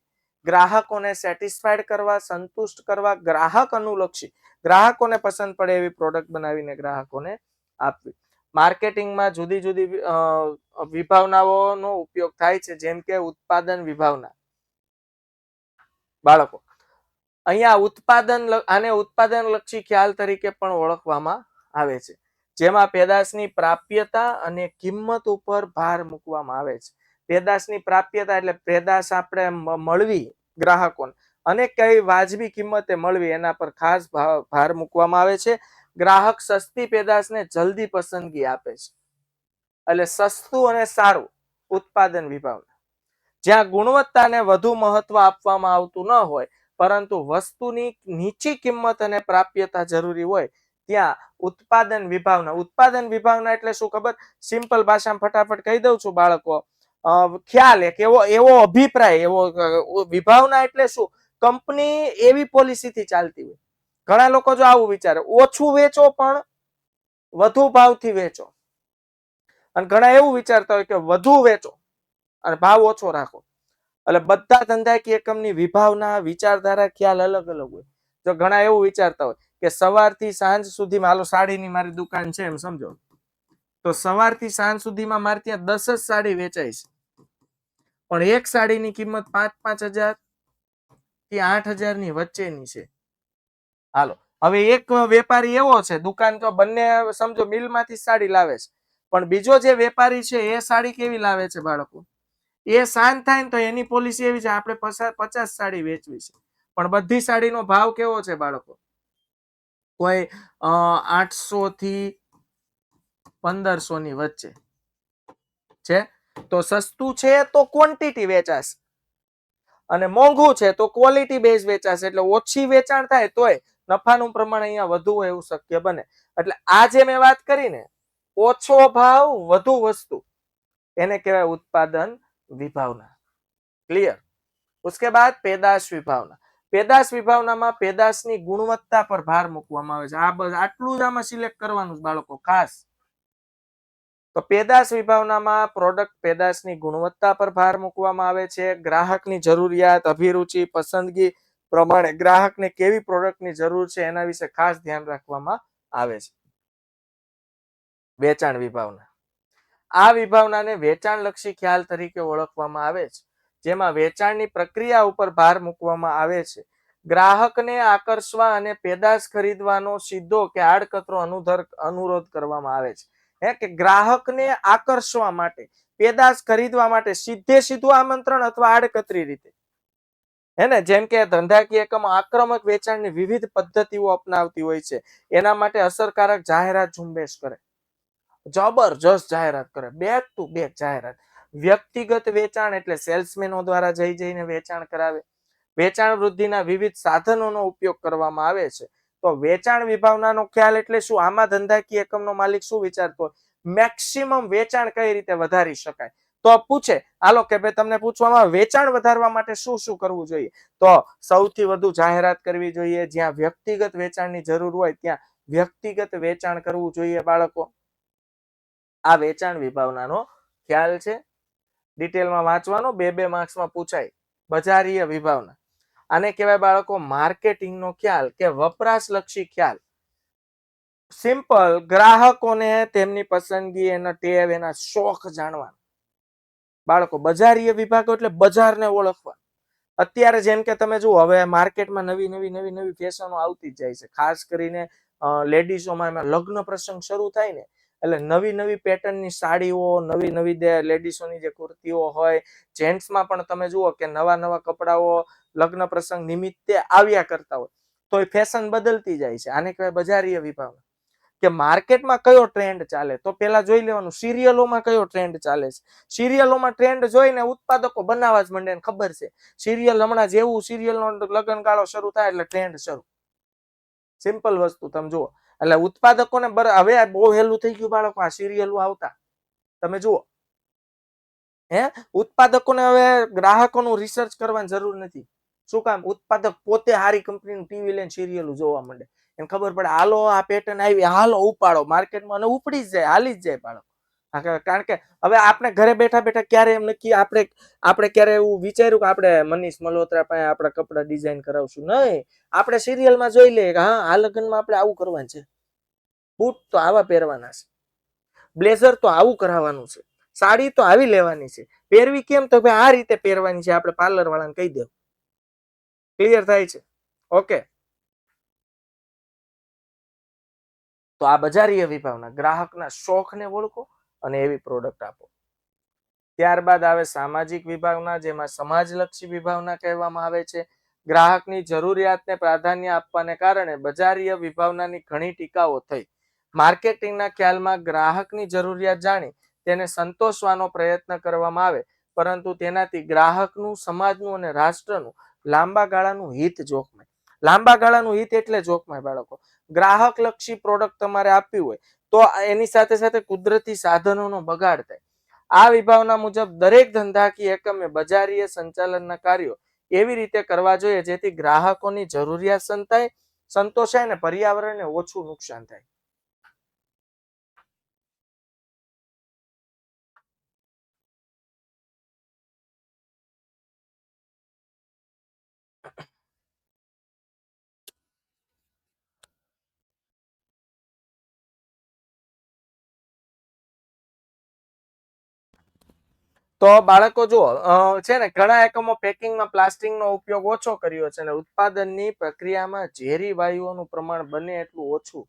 ગ્રાહકોને સેટિસ્ફાઈડ કરવા, સંતુષ્ટ કરવા, ગ્રાહક અનુલક્ષી, ગ્રાહકોને પસંદ પડે એવી પ્રોડક્ટ બનાવીને ગ્રાહકોને આપવી. માર્કેટિંગમાં જુદી જુદી વિભાવનાઓનો ઉપયોગ થાય છે, જેમ કે ઉત્પાદન વિભાવના. બાળકો અહીંયા આને ઉત્પાદન લક્ષી ખ્યાલ તરીકે પણ ઓળખવામાં આવે છે, જેમાં પેદાશની પ્રાપ્યતા અને કિંમત ઉપર ભાર મૂકવામાં આવે છે. પેદાશની પ્રાપ્યતા એટલે પેદાશ આપણે મળવી ગ્રાહકોને, અને કઈ વાજબી કિંમતે મળવી એના પર ખાસ ભાર મૂકવામાં આવે છે. ગ્રાહક સસ્તી પેદાશને જલ્દી પસંદગી આપે છે. એટલે સસ્તું અને સારું ઉત્પાદન વિભાવના. જ્યાં ગુણવત્તાને વધુ મહત્વ આપવામાં આવતું ન હોય પરંતુ વસ્તુની નીચી કિંમત અને પ્રાપ્યતા જરૂરી હોય ત્યાં ઉત્પાદન વિભાવના. ઉત્પાદન વિભાવના એટલે શું ખબર? સિમ્પલ ભાષામાં ફટાફટ કહી દઉં છું બાળકો. ખ્યાલ એક એવો અભિપ્રાય, એવો વિભાવના એટલે શું? કંપની એવી પોલિસીથી ચાલતી હોય. ઘણા લોકો જો આવું વિચારે, ઓછું વેચો પણ વધુ ભાવથી વેચો, અને ઘણા એવું વિચારતા હોય કે વધુ વેચો અને ભાવ ઓછો રાખો. એટલે બધા ધંધાકીય એકમની વિભાવના, વિચારધારા, ખ્યાલ અલગ અલગ હોય. તો ઘણા એવું વિચારતા હોય કે સવારથી સાંજ સુધીમાં, હાલો સાડીની મારી દુકાન છે એમ સમજો, તો સવારથી સાંજ સુધીમાં મારે ત્યાં 10 જ સાડી વેચાય છે, પણ એક સાડીની કિંમત 5,000 થી 8,000 ની વચ્ચેની છે. હાલો, હવે એક વેપારી એવો છે, દુકાન તો બંને સમજો મિલમાંથી સાડી લાવે છે, પણ બીજો જે વેપારી છે એ સાડી કેવી લાવે છે બાળકો? એ શાંત થાય ને તો એની પોલિસી એવી છે, આપણે 50 સાડી વેચવી છે, પણ બધી સાડીનો ભાવ કેવો છે બાળકો? કોઈ 800 થી 1,500 ની વચ્ચે છે. તો સસ્તું છે તો ક્વોન્ટિટી વેચાશે, અને મોંઘું છે તો ક્વોલિટી બેઝ વેચાશે. એટલે ઓછી વેચાણ થાય તોય નફાનું પ્રમાણ અહીંયા વધુ હોય એવું શક્ય બને. એટલે આ જે મેં વાત કરી ને, ઓછો ભાવ વધુ વસ્તુ, એને કહેવાય ઉત્પાદન વિભાવના. ક્લિયર? उसके बाद પેદાશ વિભાવના. પેદાશ વિભાવનામાં પેદાશની ગુણવત્તા પર ભાર મૂકવામાં આવે છે. આ બસ આટલું જ આમાં સિલેક્ટ કરવાનું બાળકો ખાસ. તો પેદાશ વિભાવનામાં પ્રોડક્ટ પેદાશની ગુણવત્તા પર ભાર મૂકવામાં આવે છે. ગ્રાહકની જરૂરિયાત, અભિરુચિ, પસંદગી પ્રમાણે ગ્રાહકને કેવી પ્રોડક્ટની જરૂર છે એના વિશે ખાસ ધ્યાન રાખવામાં આવે છે. વેચાણ વિભાવના. આ વિભાવનાને વેચાણલક્ષી ખ્યાલ તરીકે ઓળખવામાં આવે છે, જેમાં વેચાણની પ્રક્રિયા ઉપર ભાર મૂકવામાં આવે છે. ગ્રાહકને આકર્ષવા અને પેદાશ ખરીદવાનો સીધો કે આડકતરો અનુરોધ કરવામાં આવે છે. કે ગ્રાહકને આકર્ષવા માટે, પેદાશ ખરીદવા માટે સીધે સીધું આમંત્રણ અથવા આડકતરી રીતે, હેને, જેમ કે ધંધાકીય એકમ આક્રમક વેચાણની વિવિધ પદ્ધતિઓ અપનાવતી હોય છે. એના માટે અસરકારક જાહેરાત ઝુંબેશ કરે, જબરજસ્ત જાહેરાત કરે, બેક ટુ બેક જાહેરાત. વ્યક્તિગત વેચાણ એટલે સેલ્સમેનો દ્વારા જઈને વેચાણ કરાવે. વેચાણ વૃદ્ધિના વિવિધ સાધનોનો ઉપયોગ કરવામાં આવે છે. તો વેચાણ વિભાવનાનો ખ્યાલ એટલે શું? આમાં ધંધાકીય એકમનો માલિક શું વિચારતો? મેક્સિમમ વેચાણ કઈ રીતે વધારી શકાય. તો પૂછે, હાલો કે ભાઈ તમને પૂછવામાં, વેચાણ વધારવા માટે શું શું કરવું જોઈએ? તો સૌથી વધુ જાહેરાત કરવી જોઈએ. જ્યાં વ્યક્તિગત વેચાણની જરૂર હોય ત્યાં વ્યક્તિગત વેચાણ કરવું જોઈએ બાળકો. આ વેચાણ વિભાવનાનો ખ્યાલ છે. ડિટેલમાં વાંચવાનો, 2 માર્ક્સમાં પૂછાય. બજારીય વિભાવના. આને કહેવાય બાળકો માર્કેટિંગનો ખ્યાલ કે વપરાશલક્ષી ખ્યાલ. સિમ્પલ, ગ્રાહકોને તેમની પસંદગી, એના ટેવ, એના શોખ જાણવા. બાળકો બજારીય વિભાગો એટલે બજારને ઓળખવા. અત્યારે જેમ કે તમે જુઓ, હવે માર્કેટમાં નવી ફેશનો આવતી જ જાય છે. ખાસ કરીને લેડીઝોમાં એમાં લગ્ન પ્રસંગ શરૂ થાય ને એટલે નવી પેટર્નની સાડીઓ, નવી લેડીઝોની જે કુર્તીઓ હોય, જેન્ટ્સમાં પણ તમે જુઓ કે નવા કપડાઓ લગ્ન પ્રસંગ નિમિત્તે આવ્યા કરતા હોય, તો એ ફેશન બદલતી જાય છે. આને કહેવાય બજારીય વિભાવના. કે માર્કેટમાં કયો ટ્રેન્ડ ચાલે, તો પેલા જોઈ લેવાનું સિરિયલોમાં કયો ટ્રેન્ડ ચાલે છે. સિરિયલોમાં ટ્રેન્ડ જોઈને ઉત્પાદકો બનાવવા જ માંડે. ખબર છે સિરિયલ હમણાં જેવું સિરિયલનો લગ્નગાળો શરૂ થાય એટલે ટ્રેન્ડ શરૂ. સિમ્પલ વસ્તુ તમે જુઓ. એટલે ઉત્પાદકોને હવે બહુ હેલું થઈ ગયું બાળકો આ સિરિયલો આવતા. તમે જુઓ, ઉત્પાદકોને હવે ગ્રાહકોનું રિસર્ચ કરવાની જરૂર નથી. શું કામ? ઉત્પાદક પોતે સારી કંપનીનું ટીવી લઈને સિરિયલો જોવા માંડે. એને ખબર પડે, હાલો આ પેટર્ન આવી, હાલો ઉપાડો માર્કેટમાં, અને ઉપડી જ જાય, હાલી જ જાય બાળકો. કારણ કે હવે આપણે ઘરે બેઠા ક્યારે એમ નક્કી આપણે ક્યારે એવું વિચાર્યું કે આપણે મનીષ મલ્હોત્રા પાસે આપણા કપડા ડિઝાઇન કરાવશું? નહીં, આપણે સિરિયલમાં જોઈ લઈએ કે હા, આ લગ્નમાં આપણે આવું કરવાનું છે, બૂટ તો આવા પહેરવાના છે, બ્લેઝર તો આવું કરાવવાનું છે, સાડી તો આવી લેવાની છે, પહેરવી કેમ? તો ભાઈ આ રીતે પહેરવાની છે, આપણે પાર્લર વાળાને કહી દેવું. ક્લિયર થાય છે? ઓકે. તો આ બજારીય વિભાવના. ગ્રાહકના શોખને ઓળખો અને એવી પ્રોડક્ટ આપો. ત્યારબાદ આવે સામાજિક વિભાવના, જેમાં સમાજલક્ષી વિભાવના કહેવામાં આવે છે. ગ્રાહકની જરૂરિયાતને પ્રાધાન્ય આપવાને કારણે બજારીય વિભાવનાની ઘણી ટીકાઓ થઈ. માર્કેટિંગના ખ્યાલમાં ગ્રાહકની જરૂરિયાત જાણી તેને સંતોષવાનો પ્રયત્ન કરવામાં આવે, પરંતુ તેનાથી ગ્રાહકનું, સમાજનું અને રાષ્ટ્રનું લાંબા ગાળાનું હિત જોખમાય. લાંબા ગાળાનું હિત એટલે જોખમાય બાળકો. ગ્રાહક લક્ષી પ્રોડક્ટ તમારે આપવી હોય તો એની સાથે સાથે કુદરતી સાધનોનો બગાડ થાય. આ વિભાવના મુજબ દરેક ધંધાકીય એકમે બજારીય સંચાલનના કાર્યો એવી રીતે કરવા જોઈએ જેથી ગ્રાહકોની જરૂરિયાત સંતોષાય અને પર્યાવરણને ઓછું નુકસાન થાય. તો બાળકો જુઓ, છે ને ઘણા એકમો પેકિંગમાં પ્લાસ્ટિકનો ઉપયોગ ઓછો કર્યો છે અને ઉત્પાદનની પ્રક્રિયામાં ઝેરી વાયુઓનું પ્રમાણ બને એટલું ઓછું.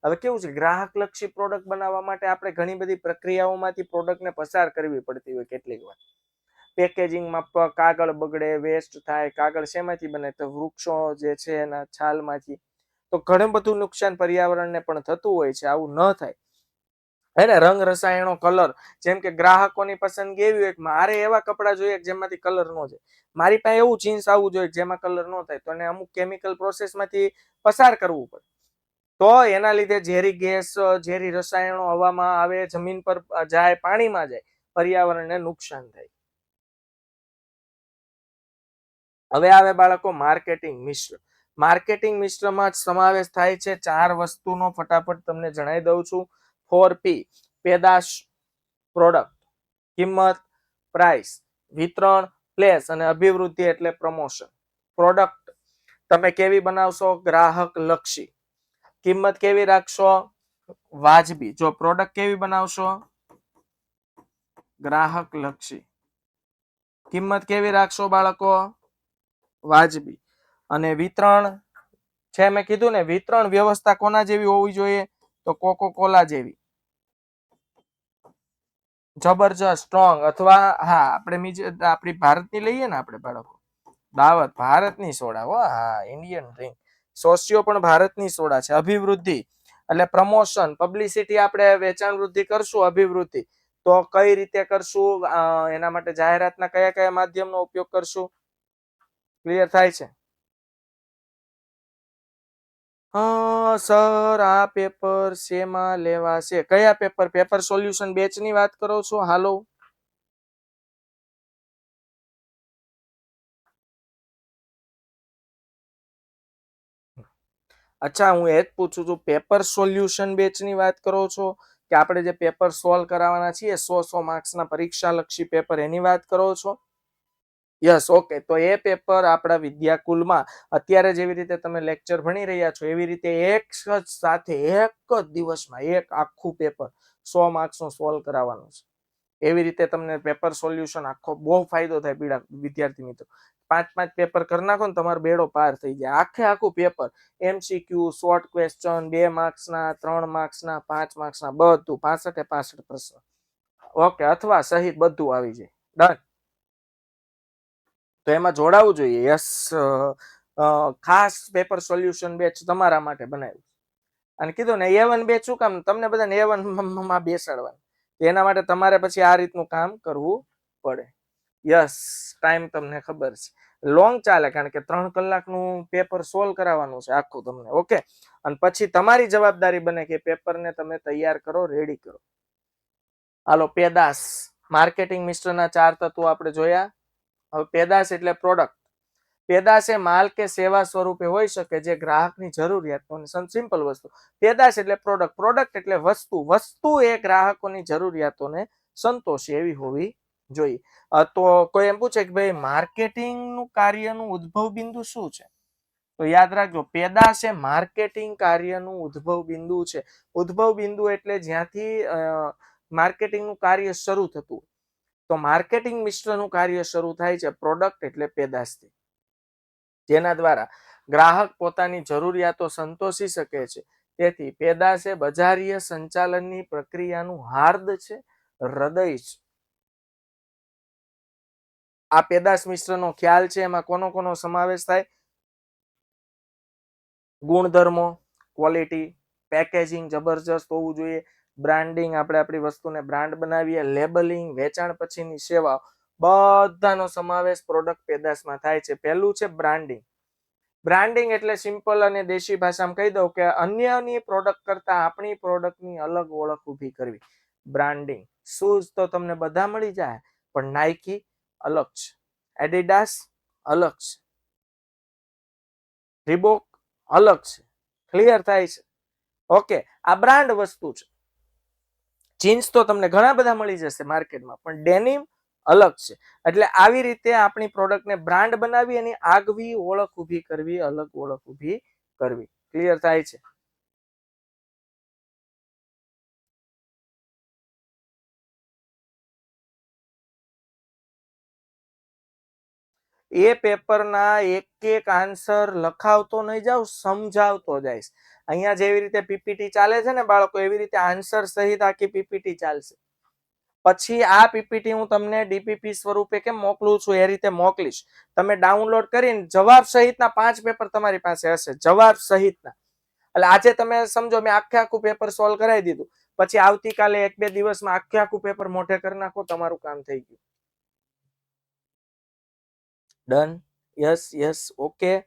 હવે કેવું છે, ગ્રાહક લક્ષી પ્રોડક્ટ બનાવવા માટે આપણે ઘણી બધી પ્રક્રિયાઓમાંથી પ્રોડક્ટને પસાર કરવી પડતી હોય. કેટલીક વાર પેકેજિંગમાં કાગળ બગડે, વેસ્ટ થાય. કાગળ શેમાંથી બને? તો વૃક્ષો જે છે એના છાલમાંથી. તો ઘણું બધું નુકસાન પર્યાવરણને પણ થતું હોય છે. આવું ન થાય. એને રંગ, રસાયણો, કલર, જેમ કે ગ્રાહકોની પસંદગી એવી હોય કે મારે એવા કપડા જોઈએ જેમાંથી કલર ન જાય, મારી પાસે એવું જીન્સ આવવું જોઈએ જેમાં કલર ન થાય, તો એને અમુક કેમિકલ પ્રોસેસમાંથી પસાર કરવું પડે. તો એના લીધે ઝેરી ગેસ, ઝેરી રસાયણો હવામાં આવે, જમીન પર જાય, પાણીમાં જાય, પર્યાવરણને નુકસાન થાય. હવે આવે બાળકો માર્કેટિંગ મિશ્ર. માર્કેટિંગ મિશ્રમાં સમાવેશ થાય છે 4 વસ્તુનો. ફટાફટ તમને જણાવી દઉં છું. 4P: પેદાશ, પ્રોડક્ટ, કિંમત, પ્રાઇસ, વિતરણ, પ્લેસ અને અભિવૃદ્ધિ એટલે પ્રમોશન. પ્રોડક્ટ તમે કેવી બનાવશો? ગ્રાહક લક્ષી. કિંમત કેવી રાખશો? વાજબી. જો પ્રોડક્ટ કેવી બનાવશો? ગ્રાહક લક્ષી. કિંમત કેવી રાખશો બાળકો? વાજબી. અને વિતરણ છે, મેં કીધું ને, વિતરણ વ્યવસ્થા કોના જેવી હોવી જોઈએ? તો કોકો કોલા જેવી, જબરજસ્ત, સ્ટ્રોંગ. અથવા હા, આપણી ભારતની લઈએ ને, આપણે બાળકો દાવત ભારતની સોડા. હા, ઇન્ડિયન ડ્રિંક. સોસિયો પણ ભારતની સોડા છે. અભિવૃદ્ધિ એટલે પ્રમોશન, પબ્લિસિટી. આપણે વેચાણ વૃદ્ધિ કરશું, અભિવૃદ્ધિ તો કઈ રીતે કરશું? એના માટે જાહેરાતના કયા કયા માધ્યમનો ઉપયોગ કરશું? ક્લિયર થાય છે? સર, આ પેપર શેમાં લેવાશે? કયા પેપર? પેપર સોલ્યુશન બેચની વાત કરો છો? હાલો, અચ્છા, હું એ જ પૂછું છું, પેપર સોલ્યુશન બેચની વાત કરો છો કે આપણે જે પેપર સોલ્વ કરાવવાના છીએ 100 માર્ક્સના પરીક્ષા લક્ષી પેપર, એની વાત કરો છો? Yes, okay. તો એ પેપર આપણા વિદ્યાકુલમાં અત્યારે જેવી રીતે તમે લેક્ચર ભણી રહ્યા છો એવી રીતે એક જ સાથે એક જ દિવસમાં એક આખું પેપર 100 માર્ક્સનું સોલ્વ કરાવવાનું છે. એવી રીતે તમને પેપર સોલ્યુશન આખો બહુ ફાયદો થાય વિદ્યાર્થી મિત્રો. 5 પેપર કરી નાખો ને, તમારો બેડો પાર થઈ જાય. આખું પેપર MCQ, શોર્ટ ક્વેશ્ચન, 2 માર્ક્સના, 3 માર્ક્સના, 5 માર્ક્સના, બધું 65 પ્રશ્ન. ઓકે, અથવા સહિત બધું આવી જાય. ડન. તો એમાં જોડાવું જોઈએ. યસ, ખાસ પેપર સોલ્યુશન બેચ તમારા માટે બનાવ્યું. અને કીધું ને A1 બેચ શું કામ? તમને બધાને A1 માં બેસાડવાનું. એના માટે તમારે પછી આ રીતનું કામ કરવું પડે. યસ, ટાઈમ તમને ખબર છે, લોંગ ચાલે, કારણ કે 3 કલાકનું પેપર સોલ્વ કરાવવાનું છે આખું તમને. ઓકે, અને પછી તમારી જવાબદારી બને કે પેપરને તમે તૈયાર કરો, રેડી કરો. હાલો, પેદાશ. માર્કેટિંગ મિશ્રના 4 તત્વો આપણે જોયા. હવે પેદાશ એટલે પ્રોડક્ટ. પેદાશ એ માલ કે સેવા સ્વરૂપે હોઈ શકે જે ગ્રાહકની જરૂરિયાતો, સિમ્પલ વસ્તુ. પેદાશ એટલે પ્રોડક્ટ. પ્રોડક્ટ એટલે વસ્તુ. વસ્તુ એ ગ્રાહકોની જરૂરિયાતોને સંતોષે એવી હોવી જોઈએ. તો કોઈ એમ પૂછે કે ભાઈ માર્કેટિંગનું કાર્યનું ઉદ્ભવ બિંદુ શું છે? તો યાદ રાખજો, પેદાશ એ માર્કેટિંગ કાર્યનું ઉદ્ભવ બિંદુ છે. ઉદ્ભવ બિંદુ એટલે જ્યાંથી માર્કેટિંગનું કાર્ય શરૂ થતું. તો માર્કેટિંગ મિશ્રનું કાર્ય શરૂ થાય છે પ્રોડક્ટ એટલે પેદાશથી, જેના દ્વારા ગ્રાહક પોતાની જરૂરિયાતો સંતોષી શકે છે. તેથી પેદાશ એ બજારીય સંચાલનની પ્રક્રિયાનું હાર્દ છે, હૃદય છે. આ પેદાશ મિશ્રનો ખ્યાલ છે, એમાં કોનો સમાવેશ થાય? ગુણધર્મો, ક્વોલિટી, પેકેજિંગ જબરજસ્ત હોવું જોઈએ, બ્રાન્ડિંગ, આપણે આપણી વસ્તુને બ્રાન્ડ બનાવીએ, લેબલિંગ, વેચાણ પછીની સેવા, બધાનો સમાવેશ પ્રોડક્ટ પેદાશમાં થાય છે. પહેલું છે બ્રાન્ડિંગ. બ્રાન્ડિંગ એટલે સિમ્પલ અને દેશી ભાષામાં કહી દઉં કે અન્યની પ્રોડક્ટ કરતા આપણી પ્રોડક્ટની અલગ ઓળખ ઊભી કરવી. બ્રાન્ડિંગ. શૂઝ તો તમને બધા મળી જાય, પણ નાઇકી અલગ છે, એડિડાસ અલગ છે, રીબોક અલગ છે. ક્લિયર થાય છે? ઓકે, આ બ્રાન્ડ વસ્તુ છે. જીન્સ તો તમને ઘણા બધા મળી જશે માર્કેટમાં, પણ ડેનિમ અલગ છે. એટલે આવી રીતે આપણી પ્રોડક્ટને બ્રાન્ડ બનાવી એની આગવી ઓળખ ઊભી કરવી, અલગ ઓળખ ઊભી કરવી. ક્લિયર થાય છે? એ પેપરના એક એક આન્સર લખાવતો નહીં જાઉં, સમજાવતો જઈશ. અહીંયા જેવી રીતે પીપીટી ચાલે છે ને બાળકો, એવી રીતે આન્સર સહિત આખી પીપીટી ચાલશે. પછી આ પીપીટી હું તમને ડીપીપી સ્વરૂપે કેમ મોકલું છું એ રીતે મોકલીશ. તમે ડાઉનલોડ કરીને જવાબ સહિતના 5 પેપર તમારી પાસે હશે, જવાબ સહિતના. એટલે આજે તમે સમજો મેં આખે આખું પેપર સોલ્વ કરાવી દીધું, પછી આવતીકાલે 1-2 દિવસમાં આખે આખું પેપર મોઢે કરી નાખો, તમારું કામ થઈ ગયું. Done? Yes yes, okay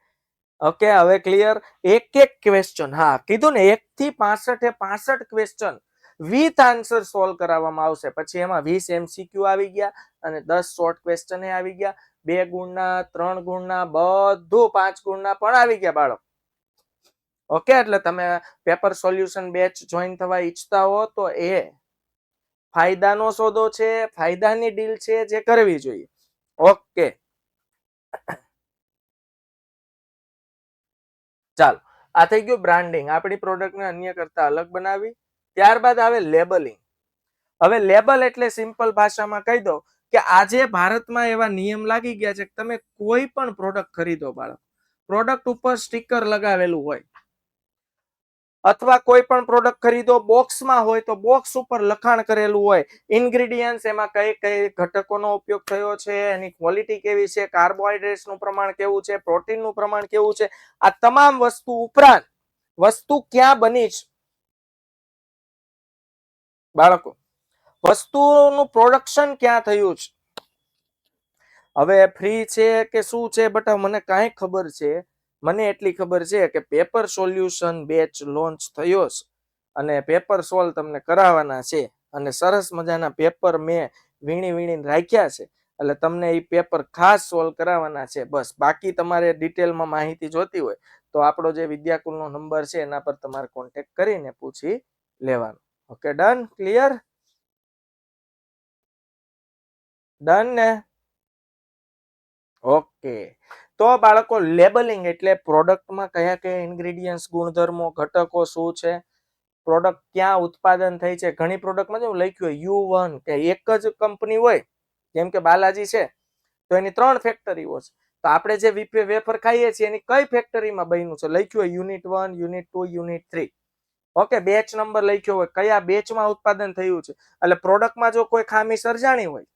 okay. હવે ક્લિયર? એક એક ક્વેશ્ચન, હા કીધું ને 1 થી 65 65 ક્વેશ્ચન વિથ આન્સર સોલ્વ કરાવવામાં આવશે. પછી એમાં 20 MCQ આવી ગયા અને 10 શોર્ટ ક્વેશ્ચન આવી ગયા, 2 ગુણના, 3 ગુણના, બધું 5 ગુણના પણ આવી ગયા બાળક. ઓકે, એટલે તમે પેપર સોલ્યુશન બેચ જોઈન થવા ઈચ્છતા હો તો એ ફાયદાનો સોદો છે, ફાયદાની ડીલ છે જે કરવી જોઈએ. ઓકે, ચાલો, આ થઈ ગયું બ્રાન્ડિંગ, આપણી પ્રોડક્ટને અન્ય કરતા અલગ બનાવી. ત્યારબાદ આવે લેબલિંગ. હવે લેબલ એટલે સિમ્પલ ભાષામાં કહી દો કે આજે ભારતમાં એવા નિયમ લાગી ગયા છે કે તમે કોઈ પણ પ્રોડક્ટ ખરીદો બાળક, પ્રોડક્ટ ઉપર સ્ટીકર લગાવેલું હોય, અથવા કોઈ પણ પ્રોડક્ટ ખરીદો બોક્સમાં હોય તો બોક્સ ઉપર લખાણ કરેલું હોય, ઇન્ગ્રેડિયન્ટ્સ એમાં કઈ કઈ ઘટકોનો ઉપયોગ થયો છે, એની ક્વોલિટી કેવી છે, કાર્બોહાઈડ્રેટ્સનું પ્રમાણ કેવું છે, પ્રોટીનનું પ્રમાણ કેવું છે, આ તમામ વસ્તુ ઉપરાંત વસ્તુ ક્યાં બની છે બાળકો, વસ્તુનું પ્રોડક્શન ક્યાં થયું છે. હવે ફ્રી છે કે શું છે બટ મને કાંઈ ખબર છે, મને એટલી ખબર છે કે પેપર સોલ્યુશન બેચ લોન્ચ થયો છે અને પેપર સોલ્વ તમને કરાવવાના છે અને સરસ મજાના પેપર મેં વીણીને રાખ્યા છે. એટલે તમને એ પેપર ખાસ સોલ્વ કરાવવાના છે. બસ, બાકી તમારે ડિટેલમાં માહિતી જોતી હોય તો આપણો જે વિદ્યાકુલનો નંબર છે એના પર તમારે કોન્ટેક્ટ કરીને પૂછી લેવાનું. Okay, done? ક્લિયર? ડન ને? ઓકે, તો બાળકો લેબલિંગ એટલે પ્રોડક્ટમાં કયા કયા ઇન્ગ્રેડિયન્ટ્સ, ગુણધર્મો, ઘટકો શું છે, પ્રોડક્ટ ક્યાં ઉત્પાદન થઈ છે. ઘણી પ્રોડક્ટમાં જેવું લખ્યું હોય U1 કે એક જ કંપની હોય, જેમ કે બાલાજી છે તો એની 3 ફેક્ટરીઓ છે, તો આપણે જે વેફર ખાઈએ છીએ એની કઈ ફેક્ટરીમાં બન્યું છે લખ્યું હોય unit 1, unit 2, unit 3. Okay, batch number લખ્યો હોય, કયા બેચમાં ઉત્પાદન થયું છે. એટલે પ્રોડક્ટમાં જો કોઈ ખામી સર્જાણી હોય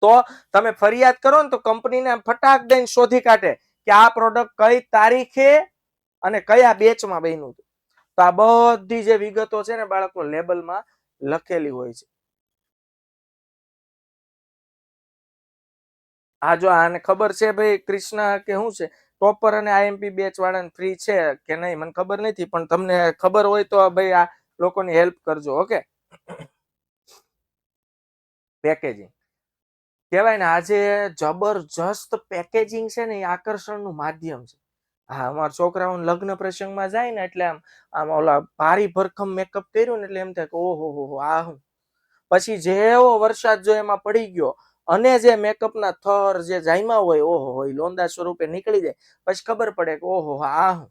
તો તમે ફરિયાદ કરો ને તો કંપનીને ફટાક દઈને શોધી કાઢે કે આ પ્રોડક્ટ કઈ તારીખે અને કયા બેચમાં બન્યું હતું. તો આ બધી જે વિગતો છે ને બાળકો લેબલમાં લખેલી હોય છે. આ જો આને ખબર છે ભાઈ કૃષ્ણા કે શું છે, ટોપર અને આઈએમપી બેચ વાળાને ફ્રી છે કે નહીં મને ખબર નથી, પણ તમને ખબર હોય તો ભાઈ આ લોકોની હેલ્પ કરજો. ઓકે, પેકેજિંગ કહેવાય ને આજે જબરજસ્ત પેકેજિંગ છે ને એ આકર્ષણનું માધ્યમ છે. હા, અમારા છોકરાઓ લગ્ન પ્રસંગમાં જાય ને એટલે આમ આમ ઓલા ભારી ભરખમ મેકઅપ કર્યું ને એટલે એમ થાય કે ઓહો હો આ હું. પછી જેવો વરસાદ જો એમાં પડી ગયો અને જે મેકઅપના થર જે જાયમાં હોય ઓહો હોય લોંદા સ્વરૂપે નીકળી જાય, પછી ખબર પડે કે ઓહો આ હું.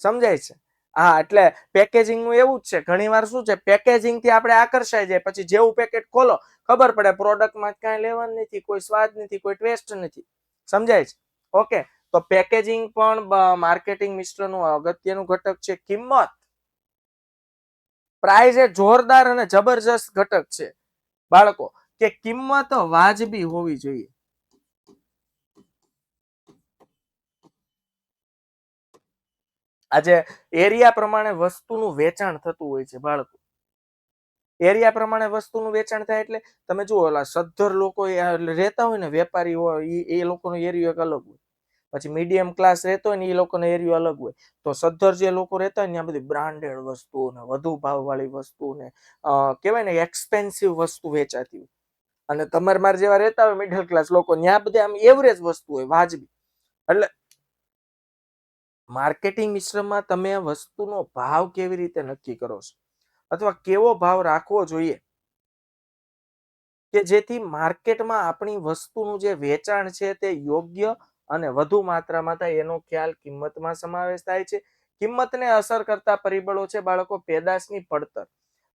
સમજાય છે? હા, એટલે પેકેજિંગ નું એવું જ છે. ઘણી વાર શું છે પેકેજિંગ થી આપણે આકર્ષાઈ જાય, પછી જેવું પેકેટ ખોલો ખબર પડે પ્રોડક્ટમાં કાંઈ લેવાનું નથી, કોઈ સ્વાદ નથી, કોઈ ટેસ્ટ નથી. સમજાય છે? ઓકે, તો પેકેજિંગ પણ માર્કેટિંગ મિશ્રનું અગત્યનું ઘટક છે. કિંમત, પ્રાઇસ એ જોરદાર અને જબરજસ્ત ઘટક છે બાળકો, કે કિંમત વાજબી હોવી જોઈએ. આજે એરિયા પ્રમાણે વસ્તુનું વેચાણ થતું હોય છે બાળકો. એરિયા પ્રમાણે વસ્તુનું વેચાણ થાય એટલે તમે જુઓ, ઓલા સદ્ધર લોકો રહેતા હોય ને, વેપારી હોય, એ લોકોનો એરિયો એક અલગ હોય. પછી મીડિયમ ક્લાસ રહેતો હોય ને, એ લોકોનો એરિયો અલગ હોય. તો સદ્ધર જે લોકો રહેતા હોય ને, આ બધી બ્રાન્ડેડ વસ્તુ ને, વધુ ભાવવાળી વસ્તુ ને, કહેવાય ને એક્સપેન્સિવ વસ્તુ વેચાતી હોય. અને તમારે મારે જેવા રહેતા હોય મિડલ ક્લાસ લોકો, ત્યાં બધા આમ એવરેજ વસ્તુ હોય, વાજબી. એટલે માર્કેટિંગ મિશ્રમાં તમે વસ્તુનો ભાવ કેવી રીતે નક્કી કરો છો, અથવા કેવો ભાવ રાખવો જોઈએ કે જેથી માર્કેટમાં આપણી વસ્તુનું જે વેચાણ છે તે યોગ્ય અને વધુ માત્રામાં થાય, એનો ખ્યાલ કિંમતમાં સમાવેશ થાય છે. કિંમતને અસર કરતા પરિબળો છે બાળકો પેદાશની પડતર.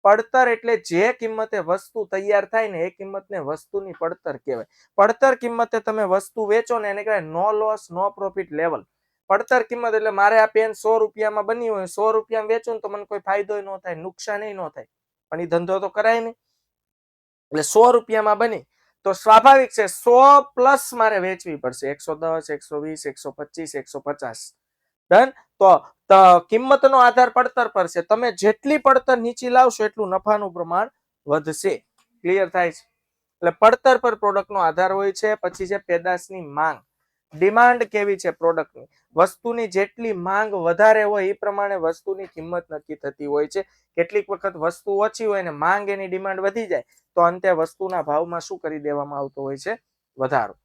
પડતર એટલે જે કિંમતે વસ્તુ તૈયાર થાય ને, એ કિંમતને વસ્તુની પડતર કહેવાય. પડતર કિંમતે તમે વસ્તુ વેચો ને, એને કહેવાય નો લોસ નો પ્રોફિટ લેવલ. પડતર કિંમત એટલે મારે આ પેન 100 રૂપિયામાં બની હોય, 100 રૂપિયામાં વેચું ને તો મને કોઈ ફાયદો ન થાય, નુકસાન ન થાય, પણ એ ધંધો તો કરાય નહીં. એટલે 100 રૂપિયામાં બની તો સ્વાભાવિક છે 100 પ્લસ મારે વેચવી પડશે, 110, 120, 125, 150. ડન. તો કિંમતનો આધાર પડતર પર છે. તમે જેટલી પડતર નીચી લાવશો એટલું નફાનું પ્રમાણ વધશે. ક્લિયર થાય છે? એટલે પડતર પર પ્રોડક્ટનો આધાર હોય છે. પછી છે પેદાશની માંગ. ડિમાન્ડ કેવી છે પ્રોડક્ટની? વસ્તુની જેટલી માંગ વધારે હોય એ પ્રમાણે વસ્તુની કિંમત નક્કી થતી હોય છે. કેટલીક વખત વસ્તુ ઓછી હોય ને માંગ એની ડિમાન્ડ વધી જાય તો અંતે વસ્તુના ભાવમાં શું કરી દેવામાં આવતો હોય છે? વધારો.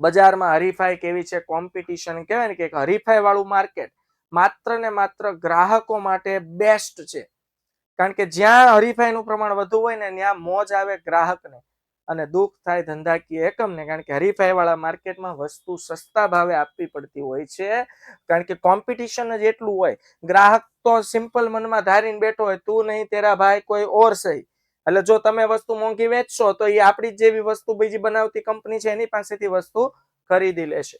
બજારમાં હરીફાઈ કેવી છે? કોમ્પિટિશન કહેવાય ને કે હરીફાઈ વાળું માર્કેટ માત્ર ને માત્ર ગ્રાહકો માટે બેસ્ટ છે. કારણ કે જ્યાં હરીફાઈનું પ્રમાણ વધુ હોય ને ત્યાં મોજ આવે ગ્રાહકને અને દુઃખ થાય ધંધાકીય એકમને. કારણ કે હરીફાઈ વાળા માર્કેટમાં વસ્તુ સસ્તા ભાવે આપવી પડતી હોય છે. કારણ કે કોમ્પિટિશન જ એટલું હોય. ગ્રાહક તો સિમ્પલ મનમાં ધારીને બેઠો હોય, તું નહીં તેરા ભાઈ કોઈ ઓર સહી. એટલે જો તમે વસ્તુ મોંઘી વેચશો તો એ આપણી જેવી વસ્તુ બીજી બનાવતી કંપની છે એની પાસેથી વસ્તુ ખરીદી લેશે.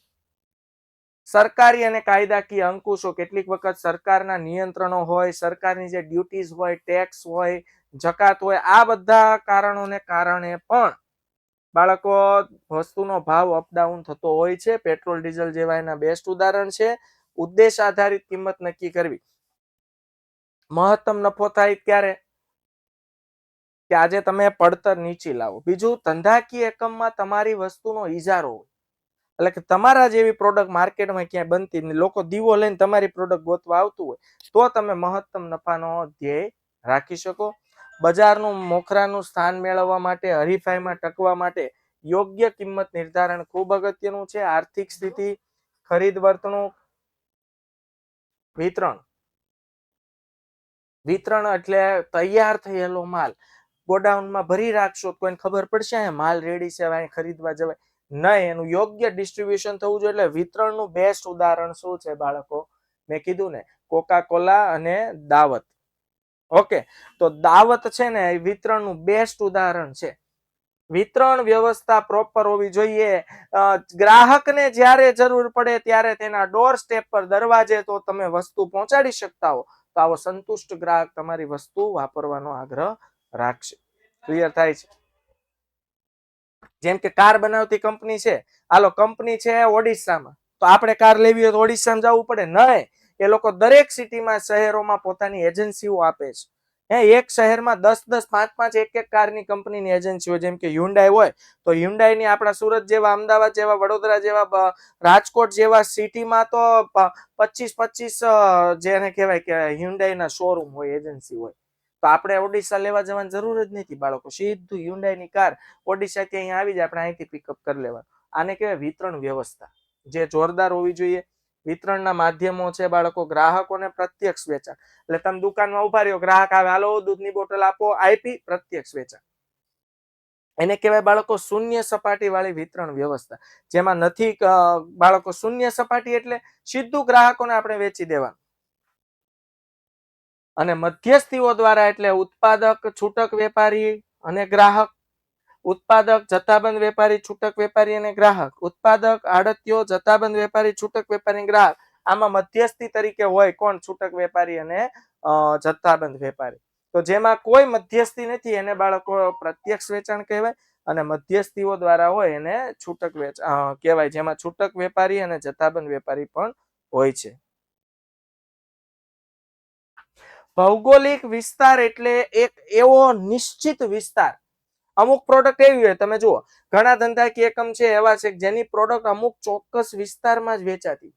સરકારી અને કાયદાકીય અંકુશો. કેટલીક વખત સરકારના નિયંત્રણો હોય, સરકારની જે ડ્યુટીઝ હોય, ટેક્સ હોય, જકાત હોય, આ બધા કારણોને કારણે પણ બાળકો વસ્તુનો ભાવ અપડાઉન થતો હોય છે. પેટ્રોલ ડીઝલ જેવા એના બેસ્ટ ઉદાહરણ છે. ઉદ્દેશ આધારિત કિંમત નક્કી કરવી. મહત્તમ નફો થાય ત્યારે કે આજે તમે પડતર નીચી લાવો. બીજું, ધંધાકીય એકમમાં તમારી વસ્તુનો ઇજારો હોય. એટલે કે તમારા જેવી પ્રોડક્ટ માર્કેટમાં ક્યાંય બનતી ને લોકો દીવો લઈને તમારી પ્રોડક્ટ ગોતવા આવતું હોય તો તમે મહત્તમ નફાનો ધ્યેય રાખી શકો. બજારનું મોખરાનું સ્થાન મેળવવા માટે, હરીફાઈમાં ટકવા માટે યોગ્ય કિંમત નિર્ધારણ ખૂબ અગત્યનું છે. આર્થિક સ્થિતિ, ખરીદ વર્તણૂક, વિતરણ એટલે તૈયાર થયેલો માલ ગોડાઉનમાં ભરી રાખશો કોઈને ખબર પડશે અહીંયા માલ રેડી છે, અહીં ખરીદવા જવાય નહીં. એનું યોગ્ય ડિસ્ટ્રીબ્યુશન થવું જોઈએ. એટલે વિતરણનું બેસ્ટ ઉદાહરણ શું છે બાળકો? મેં કીધું ને, કોકા કોલા અને દાવત. ઓકે, તો દાવત છે ને એ વિતરણનું બેસ્ટ ઉદાહરણ છે. વિતરણ વ્યવસ્થા પ્રોપર હોવી જોઈએ. ગ્રાહકને જ્યારે જરૂર પડે ત્યારે તેના ડોર સ્ટેપ પર, દરવાજે તો તમે વસ્તુ પહોંચાડી શકતા હો તો આવો સંતુષ્ટ ગ્રાહક તમારી વસ્તુ વાપરવાનો આગ્રહ રાખશે. ક્લિયર થાય છે? જેમ કે કાર બનાવતી કંપની છે, હાલો કંપની છે ઓડિશામાં, તો આપણે કાર લેવી હોય તો ઓડિશામાં જવું પડે? નહીં. એ લોકો દરેક સિટીમાં, શહેરોમાં પોતાની એજન્સીઓ આપે છે. એક શહેરમાં 10-10, 5-5, એક કારની કંપનીની એજન્સી હોય. જેમ કે હ્યુન્ડાઈ હોય તો હ્યુન્ડાઈની આપણા સુરત જેવા, અમદાવાદ જેવા, વડોદરા જેવા, રાજકોટ જેવા સિટીમાં તો 25-25 જેને કહેવાય કે હ્યુન્ડાઈના શોરૂમ હોય, એજન્સી હોય. તો આપણે ઓડિશા લેવા જવાની જરૂર જ નથી બાળકો. સીધું હ્યુન્ડાઈની કાર ઓડિશાથી અહીંયા આવી જાય, આપણે અહીંથી પિકઅપ કરી લેવાનું. આને કહેવાય વિતરણ વ્યવસ્થા, જે જોરદાર હોવી જોઈએ. વિતરણના માધ્યમો છે બાળકો, ગ્રાહકોને પ્રત્યક્ષ વેચાણ. એટલે તમે દુકાનમાં ઉભા રહ્યો, ગ્રાહક આવે, હાલો દૂધની બોટલ આપો, આપી, પ્રત્યક્ષ વેચાણ. એને કહેવાય બાળકો શૂન્ય સપાટી વાળી વિતરણ વ્યવસ્થા. જેમાં નથી બાળકો શૂન્ય સપાટી એટલે સીધું ગ્રાહકોને આપણે વેચી દેવાનું. અને મધ્યસ્થીઓ દ્વારા એટલે ઉત્પાદક, છૂટક વેપારી અને ગ્રાહક. ઉત્પાદક, જથ્થાબંધ વેપારી, છૂટક વેપારી અને ગ્રાહક. ઉત્પાદક, આડતિયો, જથ્થાબંધ વેપારી, છૂટક વેપારી, ગ્રાહક. આમાં મધ્યસ્થી તરીકે હોય કોણ? છૂટક વેપારી અને જથ્થાબંધ વેપારી. તો જેમાં કોઈ મધ્યસ્થી નથી એને બાળકો પ્રત્યક્ષ વેચાણ કહેવાય. અને મધ્યસ્થીઓ દ્વારા હોય એને છૂટક વેચાણ કહેવાય. જેમાં છૂટક વેપારી અને જથ્થાબંધ વેપારી પણ હોય છે. ભૌગોલિક વિસ્તાર એટલે એક એવો નિશ્ચિત વિસ્તાર. અમુક પ્રોડક્ટ એવી હોય, તમે જુઓ ઘણા ધંધાકીય એકમ છે એવા છે જેની પ્રોડક્ટ અમુક ચોક્કસ વિસ્તારમાં જ વેચાતી,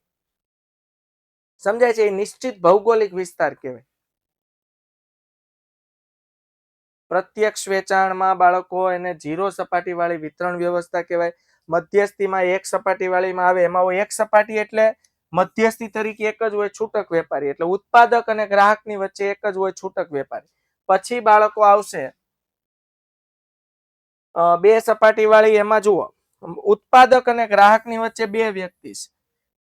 સમજાય છે? એ નિશ્ચિત ભૌગોલિક વિસ્તાર કહેવાય. પ્રત્યક્ષ વેચાણમાં બાળકો એને ઝીરો સપાટી વાળી વિતરણ વ્યવસ્થા કહેવાય. મધ્યસ્થીમાં એક સપાટી વાળીમાં આવે, એમાં એક સપાટી એટલે મધ્યસ્થી તરીકે એક જ હોય છૂટક વેપારી, એટલે ઉત્પાદક અને ગ્રાહકની વચ્ચે એક જ હોય છૂટક વેપારી. પછી બાળકો આવશે બે સપાટી વાળી, એમાં જુઓ ઉત્પાદક અને ગ્રાહકની વચ્ચે બે વ્યક્તિ છે,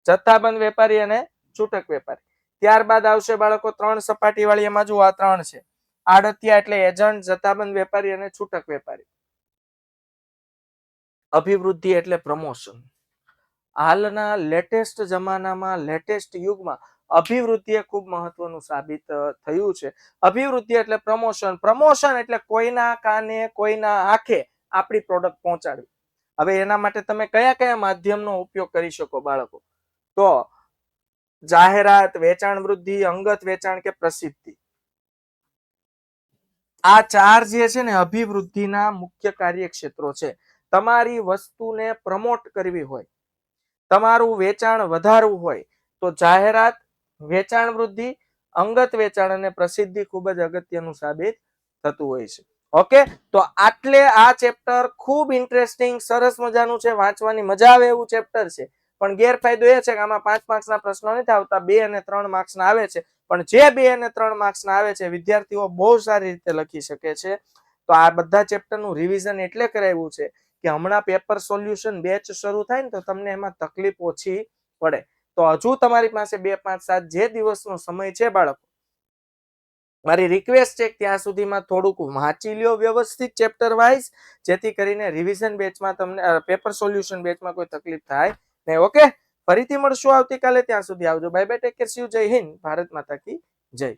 જથ્થાબંધ વેપારી અને છૂટક વેપારી. ત્યારબાદ આવશે બાળકો ત્રણ સપાટી વાળી, એમાં જુઓ આ ત્રણ છે, આડતિયા એટલે એજન્ટ, જથ્થાબંધ વેપારી અને છૂટક વેપારી. અભિવૃદ્ધિ એટલે પ્રમોશન. હાલના લેટેસ્ટ જમાનામાં, લેટેસ્ટ યુગમાં અભિવૃદ્ધિ એ ખૂબ મહત્વનું સાબિત થયું છે. અભિવૃદ્ધિ એટલે પ્રમોશન. પ્રમોશન એટલે કોઈના કાને, કોઈના આંખે આપણી પ્રોડક્ટ પહોંચાડવી. હવે એના માટે તમે કયા કયા માધ્યમનો ઉપયોગ કરી શકો બાળકો? તો જાહેરાત, વેચાણ વૃદ્ધિ, અંગત વેચાણ કે પ્રસિદ્ધિ. આ ચાર જે છે ને અભિવૃદ્ધિના મુખ્ય કાર્યક્ષેત્રો છે. તમારી વસ્તુને પ્રમોટ કરવી હોય, તમારું વેચાણ વધારવું હોય તો જાહેરાત, વેચાણ વૃદ્ધિ, અંગત વેચાણ અને પ્રસિદ્ધિ ખૂબ જ અગત્યનું સાબિત થતું હોય છે. ઓકે, તો આટલે આ ચેપ્ટર ખૂબ ઇન્ટરેસ્ટિંગ, સરસ મજાનું છે, વાંચવાની મજા આવે એવું ચેપ્ટર છે. પણ ગેરફાયદો એ છે કે આમાં 5 માર્ક્સના પ્રશ્નો નથી આવતા, 2 અને 3 માર્ક્સના આવે છે. પણ જે 2 અને 3 માર્ક્સના આવે છે વિદ્યાર્થીઓ બહુ સારી રીતે લખી શકે છે. તો આ બધા ચેપ્ટરનું રિવિઝન એટલે કરાવ્યું છે કે હમણાં પેપર સોલ્યુશન બેચ શરૂ થાય ને તો તમને એમાં તકલીફ ઓછી પડે. તો હજુ તમારી પાસે 2, 5, 7 જે દિવસનો સમય છે બાળકો, મારી રિક્વેસ્ટ છે ત્યાં સુધીમાં થોડુંક વાંચી લ્યો વ્યવસ્થિત ચેપ્ટર વાઇઝ, જેથી કરીને રિવિઝન બેચમાં તમને પેપર સોલ્યુશન બેચમાં કોઈ તકલીફ થાય નહીં. ઓકે, ફરીથી મળશું આવતીકાલે. ત્યાં સુધી આવજો. Bye bye, take care, C you. જય હિન્દ, ભારત માતા કી જય.